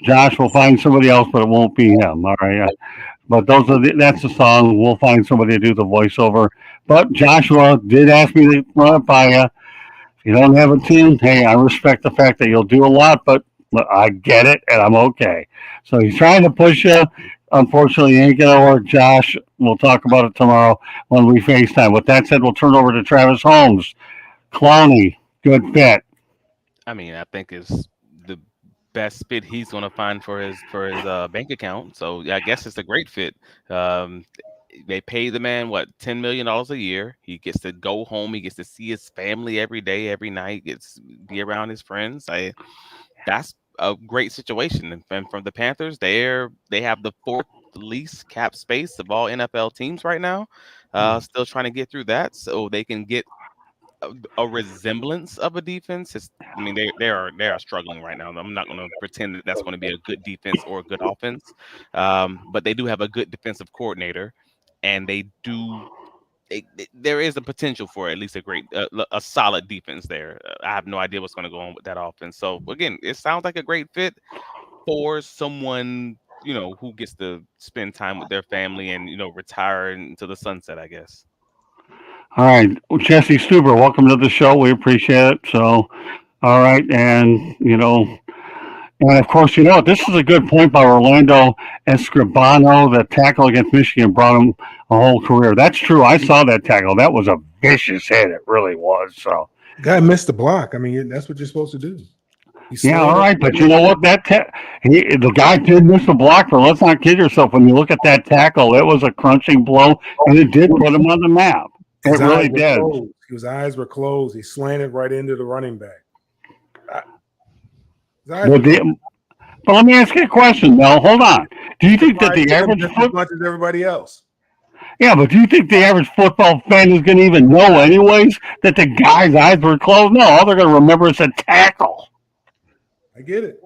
Josh will find somebody else, but it won't be him. All right. But that's the song. We'll find somebody to do the voiceover. But Joshua did ask me to run it by you. If you don't have a tune, hey, I respect the fact that you'll do a lot, but I get it and I'm okay. So he's trying to push you. Unfortunately, it ain't gonna work, Josh. We'll talk about it tomorrow when we FaceTime. With that said, we'll turn over to Travis Holmes. Clowney, good fit. I mean, I think it's the best fit he's going to find for his bank account. So yeah, I guess it's a great fit. Um, they pay the man what $10 million a year. He gets to go home. He gets to see his family every day, every night. Gets be around his friends. That's a great situation. And from the Panthers, they have the fourth least cap space of all NFL teams right now. Still trying to get through that, so they can get a resemblance of a defense. I mean, they are struggling right now. I'm not going to pretend that that's going to be a good defense or a good offense, but they do have a good defensive coordinator, and there is a potential for at least a solid defense there. I have no idea what's going to go on with that offense. So again, it sounds like a great fit for someone who gets to spend time with their family and retire into the sunset, I guess. All right, well, Jesse Stuber, welcome to the show. We appreciate it. So, all right, and of course, this is a good point by Orlando Escribano. The tackle against Michigan brought him a whole career. That's true. I saw that tackle. That was a vicious hit. It really was. So, Guy missed the block. I mean, that's what you're supposed to do. yeah, all right, but you know what? The guy did miss the block, but let's not kid yourself. When you look at that tackle, it was a crunching blow, and it did put him on the map. It really did. His eyes were closed. He slanted right into the running back. But let me ask you a question, Mel. Hold on. Do you think that the average as much as everybody else? Yeah, but do you think the average football fan is going to even know, anyways, that the guy's eyes were closed? No, all they're going to remember is a tackle. I get it.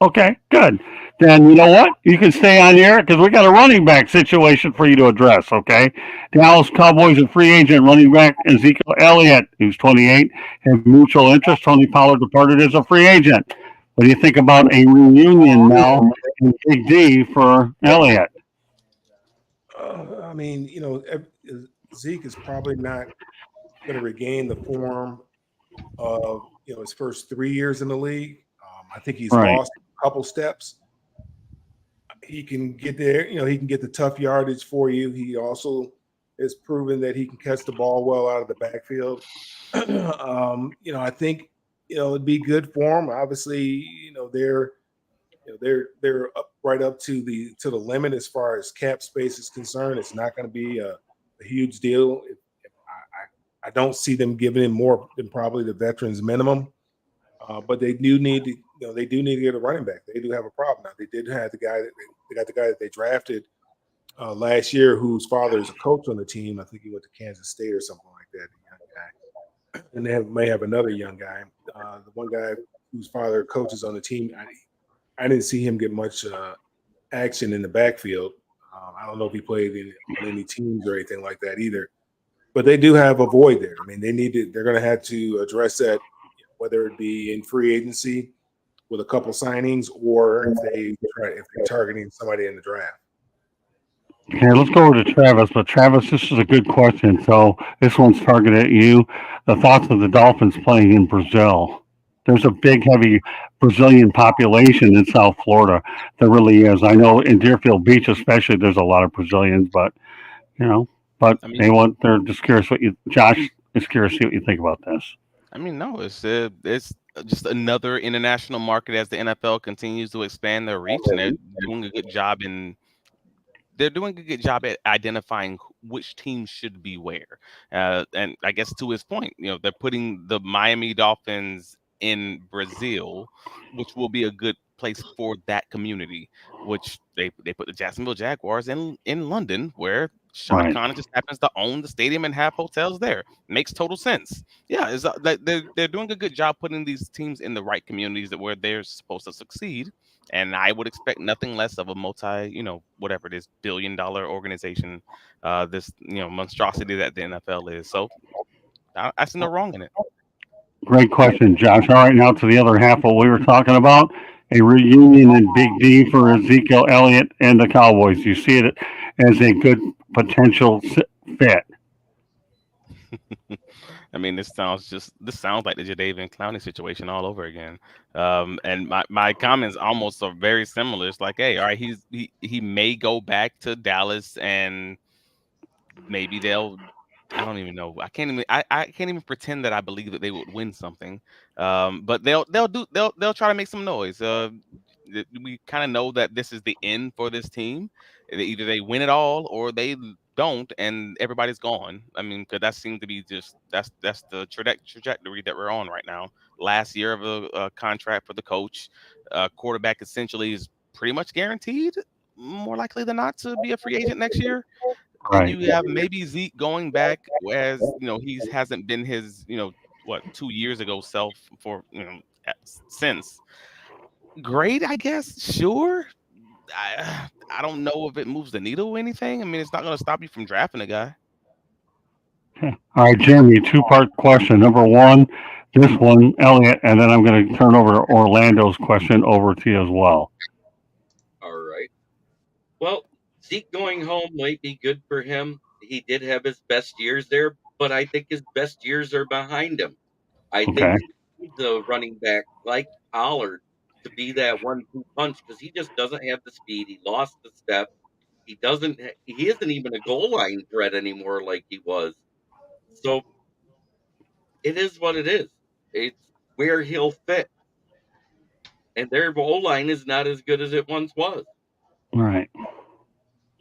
Okay, good. Then you know what? You can stay on the air because we got a running back situation for you to address, okay? Dallas Cowboys and free agent running back Ezekiel Elliott, who's 28, have mutual interest. Tony Pollard departed as a free agent. What do you think about a reunion now in Big D for Elliott? I mean, Zeke is probably not going to regain the form of his first 3 years in the league. I think he's lost a couple steps. He can get there. He can get the tough yardage for you. He also has proven that he can catch the ball well out of the backfield. I think it'd be good for him. Obviously, they're up right up to the limit as far as cap space is concerned. It's not going to be a huge deal. I don't see them giving him more than probably the veterans minimum. But they do need to, get a running back. They do have a problem now. They did have the guy that they drafted last year, whose father is a coach on the team. I think he went to Kansas State or something like that. A young guy, and they may have another young guy. The one guy whose father coaches on the team, I didn't see him get much action in the backfield. I don't know if he played on any teams or anything like that either. But they do have a void there. I mean, they're going to have to address that, whether it be in free agency with a couple signings or if they're targeting somebody in the draft. Okay, let's go over to Travis. But Travis, this is a good question. So this one's targeted at you. The thoughts of the Dolphins playing in Brazil. There's a big, heavy Brazilian population in South Florida. There really is. I know in Deerfield Beach, especially, there's a lot of Brazilians. But they're just curious Josh is curious to see what you think about this. I mean, no, it's just another international market as the NFL continues to expand their reach, and they're doing a good job at identifying which team should be where. And I guess to his point, they're putting the Miami Dolphins in Brazil, which will be a good place for that community. Which they put the Jacksonville Jaguars in London, where Shad Right. Khan just happens to own the stadium and have hotels there. Makes total sense. Yeah, is that they're doing a good job putting these teams in the right communities that where they're supposed to succeed. And I would expect nothing less of a whatever it is, billion-dollar organization, this, monstrosity that the NFL is. So I see no wrong in it. Great question, Josh. All right, now to the other half of what we were talking about. A reunion in Big D for Ezekiel Elliott and the Cowboys. You see it as a good potential fit. I mean, this sounds like the Jadeveon Clowney situation all over again. And my comments almost are very similar. It's like, hey, all right, he may go back to Dallas, and maybe they'll. I don't even know. I can't even pretend that I believe that they would win something. But they'll try to make some noise. We kind of know that this is the end for this team. Either they win it all or they don't, and everybody's gone. I mean, because that seems to be just that's the trajectory that we're on right now. Last year of a contract for the coach, quarterback essentially is pretty much guaranteed, more likely than not, to be a free agent next year. And Right. you have maybe Zeke going back, as he hasn't been his 2 years ago self for since. Great, I guess. Sure. I don't know if it moves the needle or anything. I mean, it's not going to stop you from drafting a guy. All right, Jeremy, two-part question. Number one, this one, Elliott, and then I'm going to turn over Orlando's question over to you as well. All right. Well, Zeke going home might be good for him. He did have his best years there, but I think his best years are behind him. I think Okay. he needs a running back like Pollard to be that 1-2 punch because he just doesn't have the speed. He lost the step. He doesn't. He isn't even a goal line threat anymore like he was. So it is what it is. It's where he'll fit, and their goal line is not as good as it once was. All right.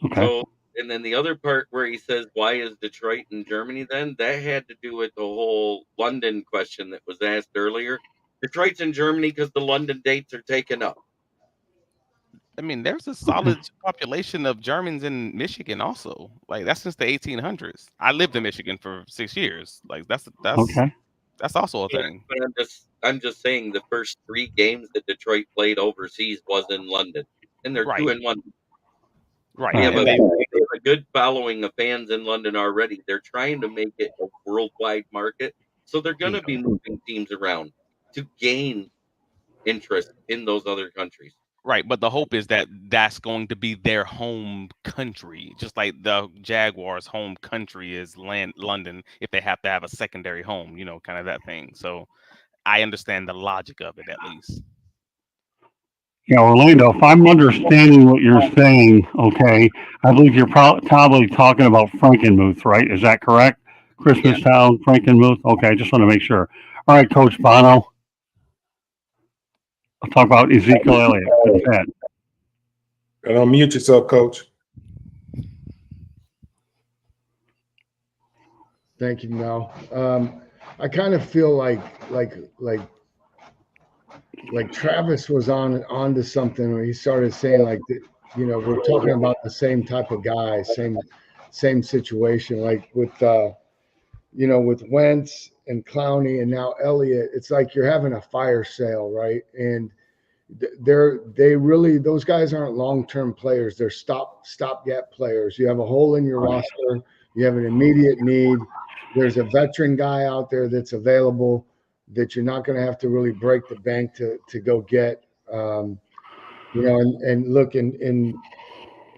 Okay. So, and then the other part where he says, "Why is Detroit in Germany?" Then that had to do with the whole London question that was asked earlier. Detroit's in Germany because the London dates are taken up. I mean, there's a Okay. solid population of Germans in Michigan also. Like, that's since the 1800s. I lived in Michigan for 6 years. Like, Okay. that's also a Yeah, thing. but I'm just saying the first 3 games that Detroit played overseas was in London, and they're two Right, in one. right. All They have right. a And they they have a good following of fans in London already. They're trying to make it a worldwide market, so they're going to bingo. be moving teams around to gain interest in those other countries. Right, but the hope is that that's going to be their home country, just like the Jaguars' home country is London. If they have to have a secondary home, kind of that thing. So I understand the logic of it at least. Yeah, Orlando, if I'm understanding what you're saying, okay, I believe you're probably talking about Frankenmuth, right? Is that correct? Yeah, Christmas Town, Frankenmuth? Okay, I just want to make sure. All right, Coach Bono, I'll talk about Ezekiel Elliott. Good fit. And unmute yourself, Coach. Thank you, Mel. I kind of feel like Travis was onto something where he started saying like we're talking about the same type of guy, same situation, like with Wentz and Clowney and now Elliott. It's like you're having a fire sale, right? And those guys aren't long-term players. They're stopgap players. You have a hole in your roster. You have an immediate need. There's a veteran guy out there that's available that you're not going to have to really break the bank to go get. And look in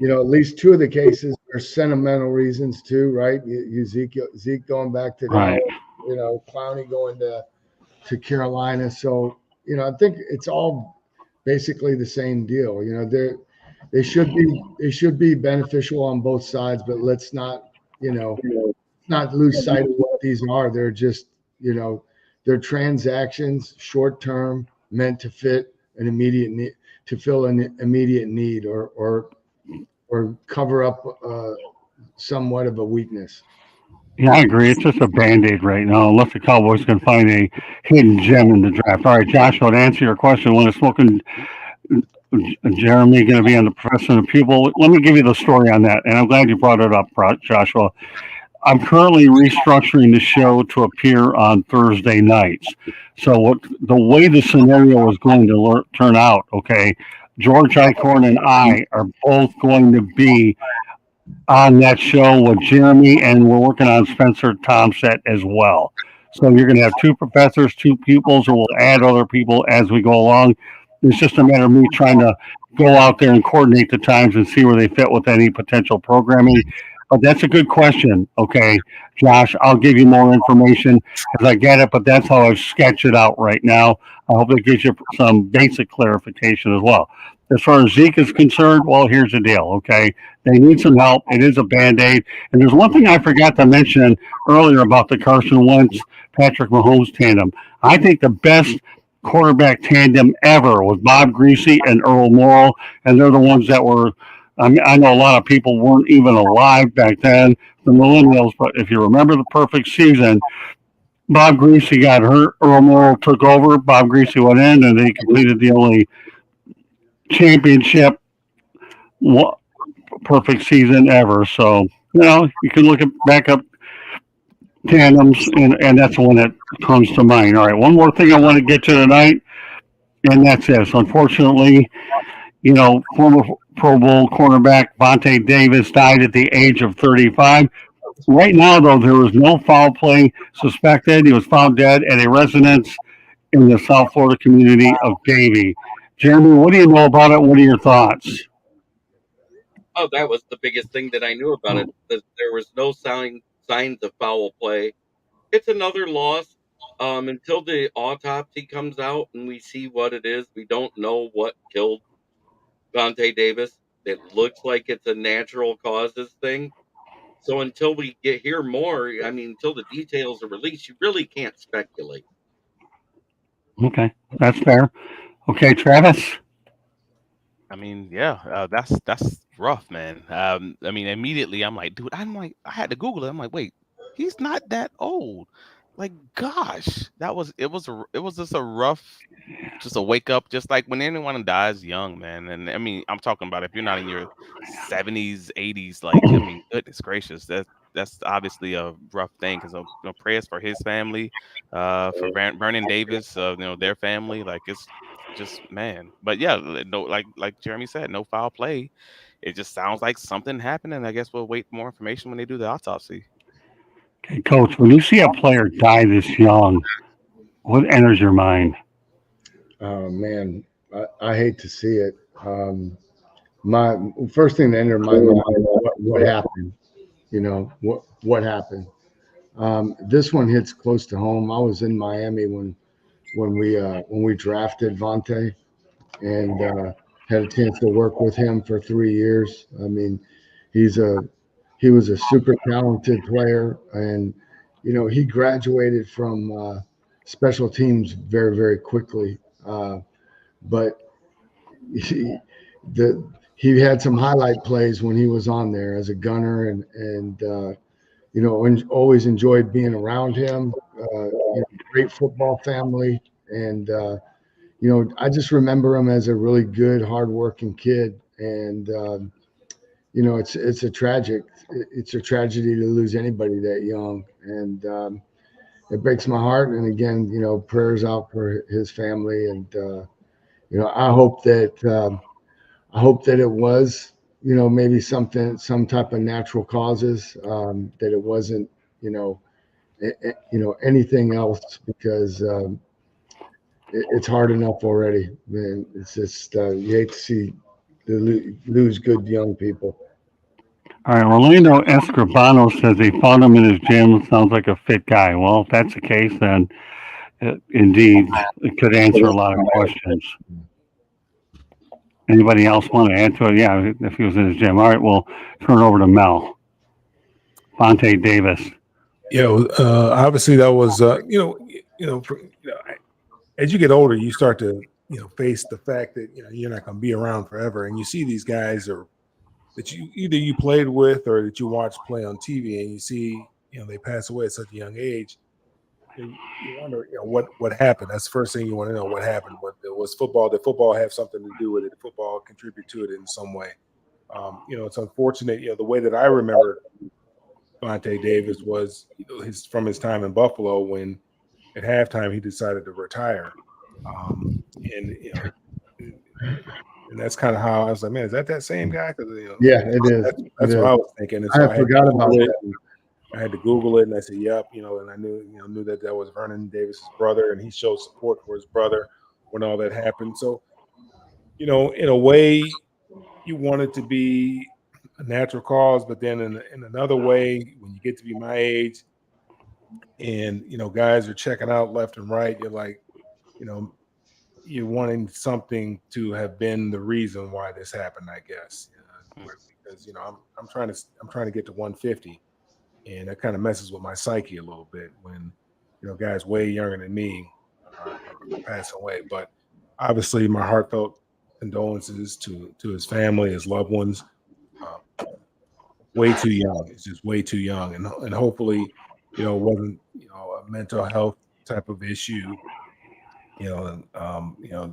at least two of the cases there's sentimental reasons too, right? Zeke going back to Right. Dallas, Clowney going to Carolina. So I think it's all basically the same deal. They should be beneficial on both sides, but let's not lose sight of what these are. They're just they're transactions, short term, meant to fit an immediate need, to fill an immediate need, or cover up somewhat of a weakness. Yeah, I agree. It's just a band-aid right now, unless the Cowboys can find a hidden gem in the draft. All right, Joshua, to answer your question, when is smoking Jeremy going to be on the professor and the pupil? Let me give you the story on that, and I'm glad you brought it up, Joshua. I'm currently restructuring the show to appear on Thursday nights. So the way the scenario is going to turn out, okay, George Icorn and I are both going to be on that show with Jeremy, and we're working on Spencer Tomset as well. So you're going to have two professors, two pupils, and we'll add other people as we go along. It's just a matter of me trying to go out there and coordinate the times and see where they fit with any potential programming. But that's a good question. Okay, Josh, I'll give you more information as I get it, but that's how I've sketched it out right now. I hope it gives you some basic clarification as well. As far as Zeke is concerned, well, here's the deal, okay? They need some help. It is a Band-Aid. And there's one thing I forgot to mention earlier about the Carson Wentz, Patrick Mahomes tandem. I think the best quarterback tandem ever was Bob Greasy and Earl Morrall, and they're the ones that were, I mean, I know a lot of people weren't even alive back then, the millennials, but if you remember the perfect season, Bob Greasy got hurt, Earl Morrall took over, Bob Greasy went in, and they completed the only championship perfect season ever. So, you can look at backup tandems, and that's the one that comes to mind. All right, one more thing I want to get to tonight, and that's this. Unfortunately, former Pro Bowl cornerback Vontae Davis died at the age of 35. Right now, though, there was no foul play suspected. He was found dead at a residence in the South Florida community of Davie. Jeremy, what do you know about it? What are your thoughts? Oh, that was the biggest thing that I knew about it. That there was no signs of foul play. It's another loss. Until the autopsy comes out and we see what it is, we don't know what killed Vontae Davis. It looks like it's a natural causes thing. So until we hear more, I mean, until the details are released, you really can't speculate. Okay, that's fair. Okay, Travis. I mean, yeah, that's rough, man. I mean, immediately I'm like, dude, I had to Google it. I'm like, wait, he's not that old. Like, gosh, it was just a rough, just a wake up, just like when anyone dies young, man. And I mean, I'm talking about if you're not in your 70s, 80s, like, I mean, goodness gracious, that's obviously a rough thing. Because prayers for his family, for Vernon Davis, their family, like it's just, man. But yeah, no, like Jeremy said, no foul play. It just sounds like something happened, and I guess we'll wait more information when they do the autopsy. Okay, Coach, when you see a player die this young, what enters your mind? Oh man, I hate to see it. My first thing that entered my mind, what happened? What happened? This one hits close to home. I was in Miami when we drafted Vontae, and had a chance to work with him for 3 years. I mean, he was a super talented player, and he graduated from special teams very, very quickly. But he, he had some highlight plays when he was on there as a gunner, and always enjoyed being around him. Great football family, and I just remember him as a really good, hardworking kid. And it's a tragedy to lose anybody that young, and it breaks my heart. And again, prayers out for his family, and I hope that it was maybe some type of natural causes, that it wasn't anything else, because it's hard enough already, man. It's just you hate to see lose good young people. All right, Orlando Escribano says they found him in his gym. Sounds like a fit guy. Well, if that's the case, then indeed it could answer a lot of questions. Anybody else want to add to it? Yeah, if he was in his gym. All right, we'll turn it over to Mel. Vontae Davis. Obviously that was, as you get older, you start to face the fact that you're not going to be around forever, and you see these guys that you played with or that you watch play on TV, and you see they pass away at such a young age. You wonder what happened. That's the first thing you want to know. What happened? What was football? Did football have something to do with it? Did football contribute to it in some way? It's unfortunate. The way that I remember Vontae Davis was from his time in Buffalo, when at halftime he decided to retire, and and that's kind of how I was like, man, is that same guy? Because Yeah, it is. That's what I was thinking. And so I forgot about that. I had to Google it, and I said, "Yep," and I knew that was Vernon Davis's brother, and he showed support for his brother when all that happened. So, in a way, you want it to be a natural cause, but then in another way, when you get to be my age, and guys are checking out left and right, you're like, you're wanting something to have been the reason why this happened, I guess, because I'm trying to get to 150. And that kind of messes with my psyche a little bit when, guys way younger than me are passing away. But obviously, my heartfelt condolences to his family, his loved ones. Way too young. It's just way too young, and hopefully, it wasn't a mental health type of issue.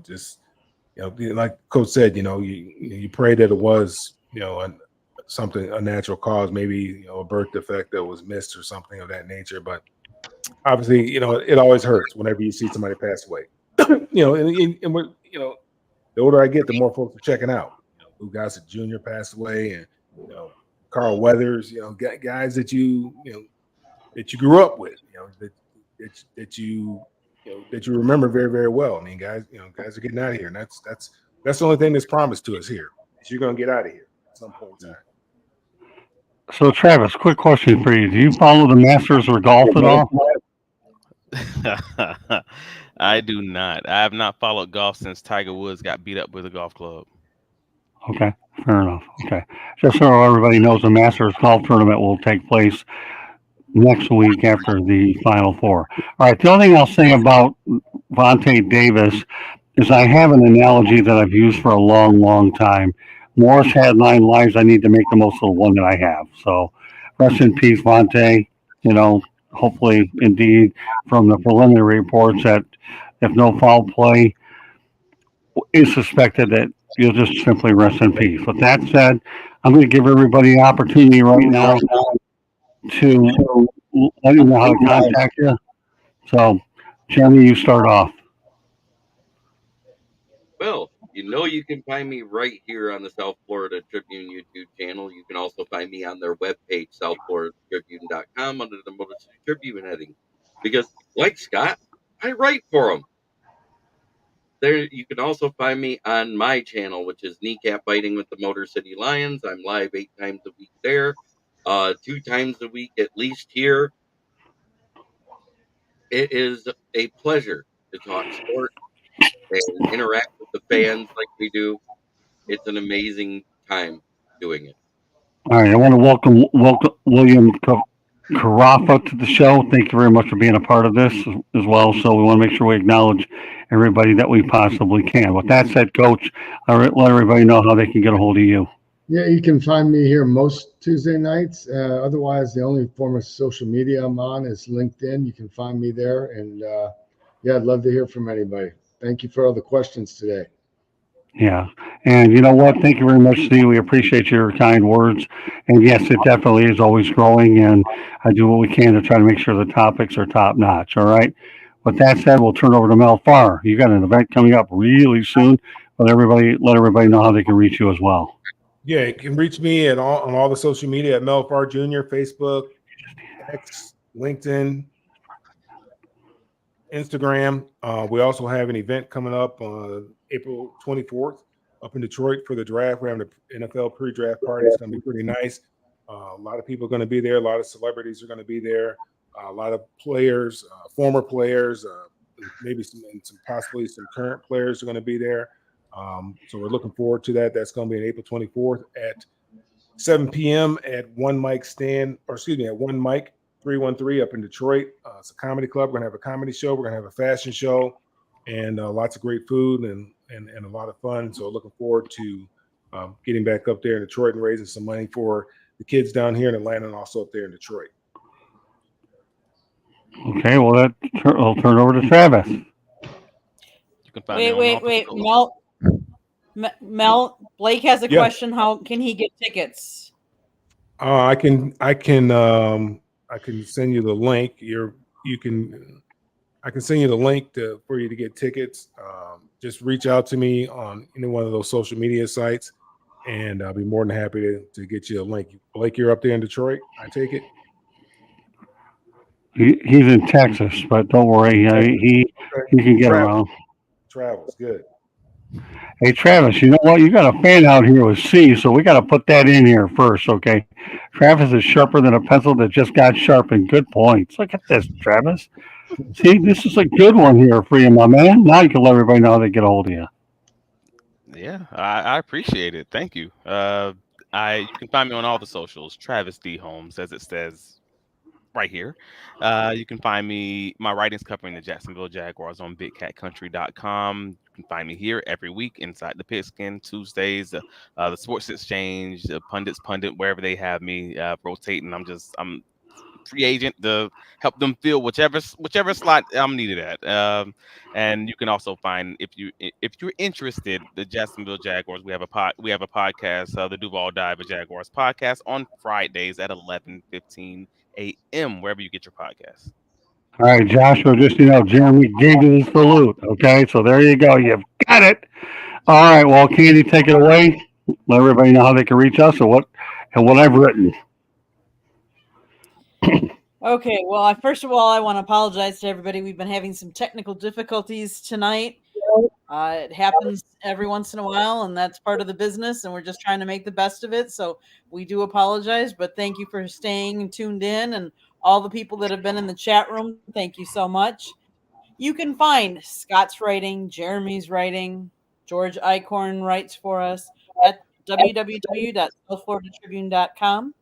Just like Coach said, you pray that it was a natural cause, maybe a birth defect that was missed or something of that nature. But obviously, it always hurts whenever you see somebody pass away. And we're, the older I get, the more folks are checking out. Lou Gossett Jr. passed away, and Carl Weathers, guys that you grew up with, that you remember very, very well. I mean, guys are getting out of here, and that's the only thing that's promised to us here is you're going to get out of here at some point in time. So, Travis, quick question for you. Do you follow the Masters or golf at all? I do not. I have not followed golf since Tiger Woods got beat up with a golf club. Okay, fair enough. Okay. Just so everybody knows, the Masters golf tournament will take place next week after the Final Four. All right, the only thing I'll say about Vontae Davis is I have an analogy that I've used for a long, long time. Morris had 9 lives. I need to make the most of the one that I have. So, rest in peace, Vontae. Hopefully, indeed, from the preliminary reports that if no foul play is suspected, that you'll just simply rest in peace. With that said, I'm going to give everybody an opportunity right now to let you know how to contact you. So, Jeremy, you start off. Well, you can find me right here on the South Florida Tribune YouTube channel. You can also find me on their webpage, southfloridatribune.com, under the Motor City Tribune heading. Because, like Scott, I write for them. There, you can also find me on my channel, which is Kneecap Biting with the Motor City Lions. I'm live 8 times a week there, 2 times a week at least here. It is a pleasure to talk sport and interact with the fans like we do. It's an amazing time doing it. All right, I want to welcome William Carafa to the show. Thank you very much for being a part of this as well. So we want to make sure we acknowledge everybody that we possibly can. With that said, Coach, let everybody know how they can get a hold of you. Yeah, you can find me here most Tuesday nights. Otherwise, the only form of social media I'm on is LinkedIn. You can find me there. And I'd love to hear from anybody. Thank you for all the questions today. Yeah. And you know what? Thank you very much, Steve. We appreciate your kind words. And yes, it definitely is always growing. And I do what we can to try to make sure the topics are top notch. All right. With that said, we'll turn over to Mel Farr. You got an event coming up really soon. Let everybody know how they can reach you as well. Yeah, you can reach me on all the social media at Mel Farr Jr., Facebook, X, LinkedIn, Instagram. We also have an event coming up on April 24th up in Detroit for the draft. We're having an NFL pre-draft party. It's going to be pretty nice. A lot of people are going to be there. A lot of celebrities are going to be there. A lot of players, former players, maybe possibly some current players are going to be there. So we're looking forward to that. That's going to be on April 24th at 7 p.m. at One Mic 313 up in Detroit. It's a comedy club. We're going to have a comedy show. We're going to have a fashion show and lots of great food and a lot of fun. So looking forward to getting back up there in Detroit and raising some money for the kids down here in Atlanta and also up there in Detroit. Okay, well, I'll turn over to Travis. You can find me Wait, on wait, all wait. Mel, Blake has a Yeah. question. How can he get tickets? I can send you the link. I can send you the link for you to get tickets. Just reach out to me on any one of those social media sites, and I'll be more than happy to get you a link. Blake, you're up there in Detroit, I take it? He's in Texas, but don't worry, he can get around. Travels good. Hey, Travis, you know what? You got a fan out here with C, so we got to put that in here first, okay? Travis is sharper than a pencil that just got sharpened. Good points. Look at this, Travis. See, this is a good one here for you, my man. Now you can let everybody know how to get a hold of you. Yeah, I appreciate it. Thank you. You can find me on all the socials, Travis D Holmes, as it says right here. You can find my writings covering the Jacksonville Jaguars on BigCatCountry.com. You can find me here every week inside the Pigskin, Tuesdays, the Sports Exchange, the Pundit, wherever they have me rotating. I'm free agent to help them fill whichever slot I'm needed at. And you can also find, if you're interested, the Jacksonville Jaguars. We have a podcast, the Duval Diver Jaguars podcast on Fridays at 11:15 a.m. wherever you get your podcasts. All right, Joshua, just Jeremy gave you the salute, okay? So there you go. You've got it. All right, well, Candy, take it away. Let everybody know how they can reach us and what I've written. Okay, well, first of all, I want to apologize to everybody. We've been having some technical difficulties tonight. It happens every once in a while, and that's part of the business, and we're just trying to make the best of it. So we do apologize, but thank you for staying tuned in, and all the people that have been in the chat room, thank you so much. You can find Scott's writing, Jeremy's writing, George Eichhorn writes for us at www.southfloridatribune.com.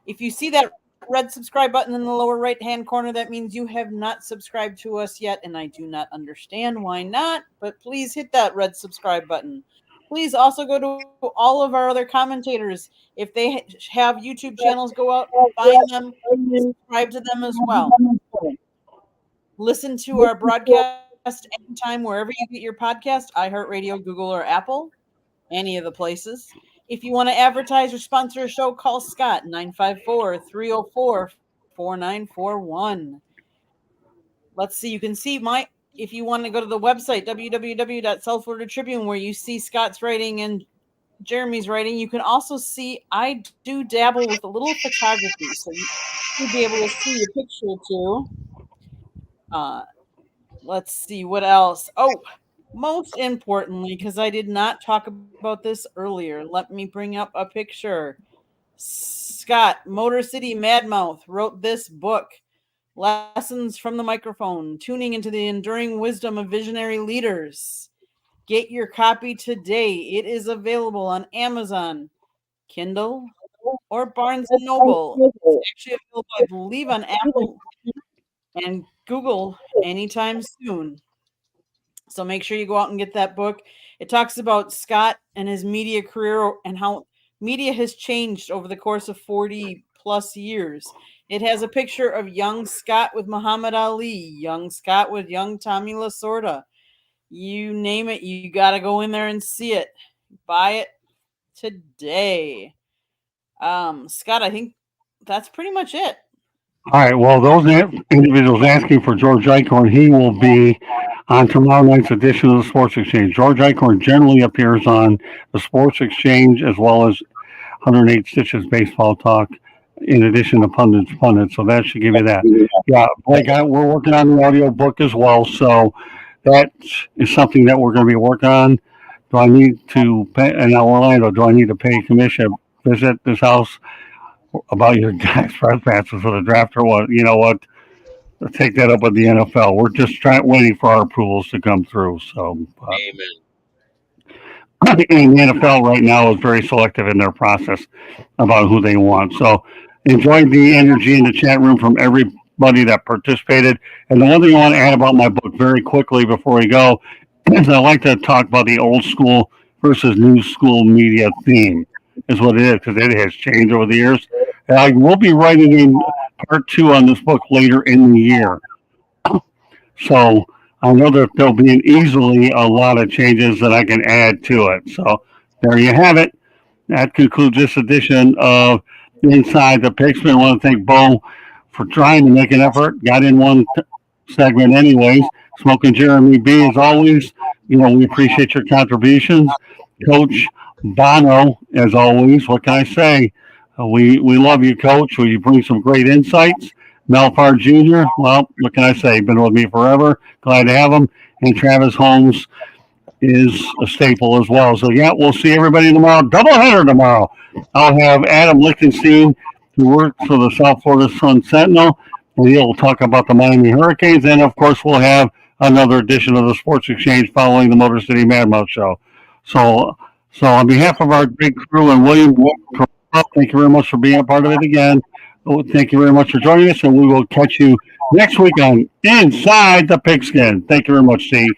If you see that red subscribe button in the lower right hand corner, that means you have not subscribed to us yet, and I do not understand why not, but please hit that red subscribe button. Please also go to all of our other commentators. If they have YouTube channels, go out, find them, subscribe to them as well. Listen to our broadcast anytime, wherever you get your podcast, iHeartRadio, Google, or Apple, any of the places. If you want to advertise or sponsor a show, call Scott, 954-304-4941. Let's see. You can see if you want to go to the website, www.South Florida Tribune, where you see Scott's writing and Jeremy's writing, you can also see I do dabble with a little photography, so you'll be able to see a picture too. Let's see what else. Oh, most importantly, because I did not talk about this earlier, let me bring up a picture. Scott, Motor City Madmouth, wrote this book, Lessons from the Microphone, Tuning into the Enduring Wisdom of Visionary Leaders. Get your copy today. It is available on Amazon, Kindle, or Barnes & Noble. It's actually available, I believe, on Apple and Google anytime soon. So make sure you go out and get that book. It talks about Scott and his media career and how media has changed over the course of 40 plus years. It has a picture of young Scott with Muhammad Ali, young Scott with young Tommy Lasorda. You name it, you got to go in there and see it. Buy it today. Scott, I think that's pretty much it. All right, well, those individuals asking for George Eichhorn, he will be on tomorrow night's edition of the Sports Exchange. George Eichhorn generally appears on the Sports Exchange as well as 108 Stitches Baseball Talk, in addition to Pundits. So that should give you that. Yeah, Blake, we're working on the audio book as well, so that is something that we're going to be working on. Do I need to pay, and now Orlando, do I need to pay commission, visit this house about your guys' press passes for the draft or what? You know what? Let's take that up with the NFL. We're just waiting for our approvals to come through. So, Amen. and the NFL right now is very selective in their process about who they want. So enjoyed the energy in the chat room from everybody that participated. And the one thing I want to add about my book very quickly before we go is I like to talk about the old school versus new school media theme, is what it is, because it has changed over the years. And I will be writing in part 2 on this book later in the year. So I know that there'll be easily a lot of changes that I can add to it. So there you have it. That concludes this edition of Inside the Pigskin. I want to thank Bo for trying to make an effort. Got in one segment anyways. Smoking Jeremy B, as always, we appreciate your contributions. Coach Bono, as always, what can I say? We love you, Coach. You bring some great insights. Melfar Jr., well, what can I say? Been with me forever. Glad to have him. And Travis Holmes is a staple as well. So, yeah, we'll see everybody tomorrow. Doubleheader tomorrow. I'll have Adam Lichtenstein, who works for the South Florida Sun Sentinel, and he'll talk about the Miami Hurricanes. And, of course, we'll have another edition of the Sports Exchange following the Motor City Madmouth show. So on behalf of our great crew and William, thank you very much for being a part of it again. Thank you very much for joining us, and we will catch you next week on Inside the Pigskin. Thank you very much, Steve.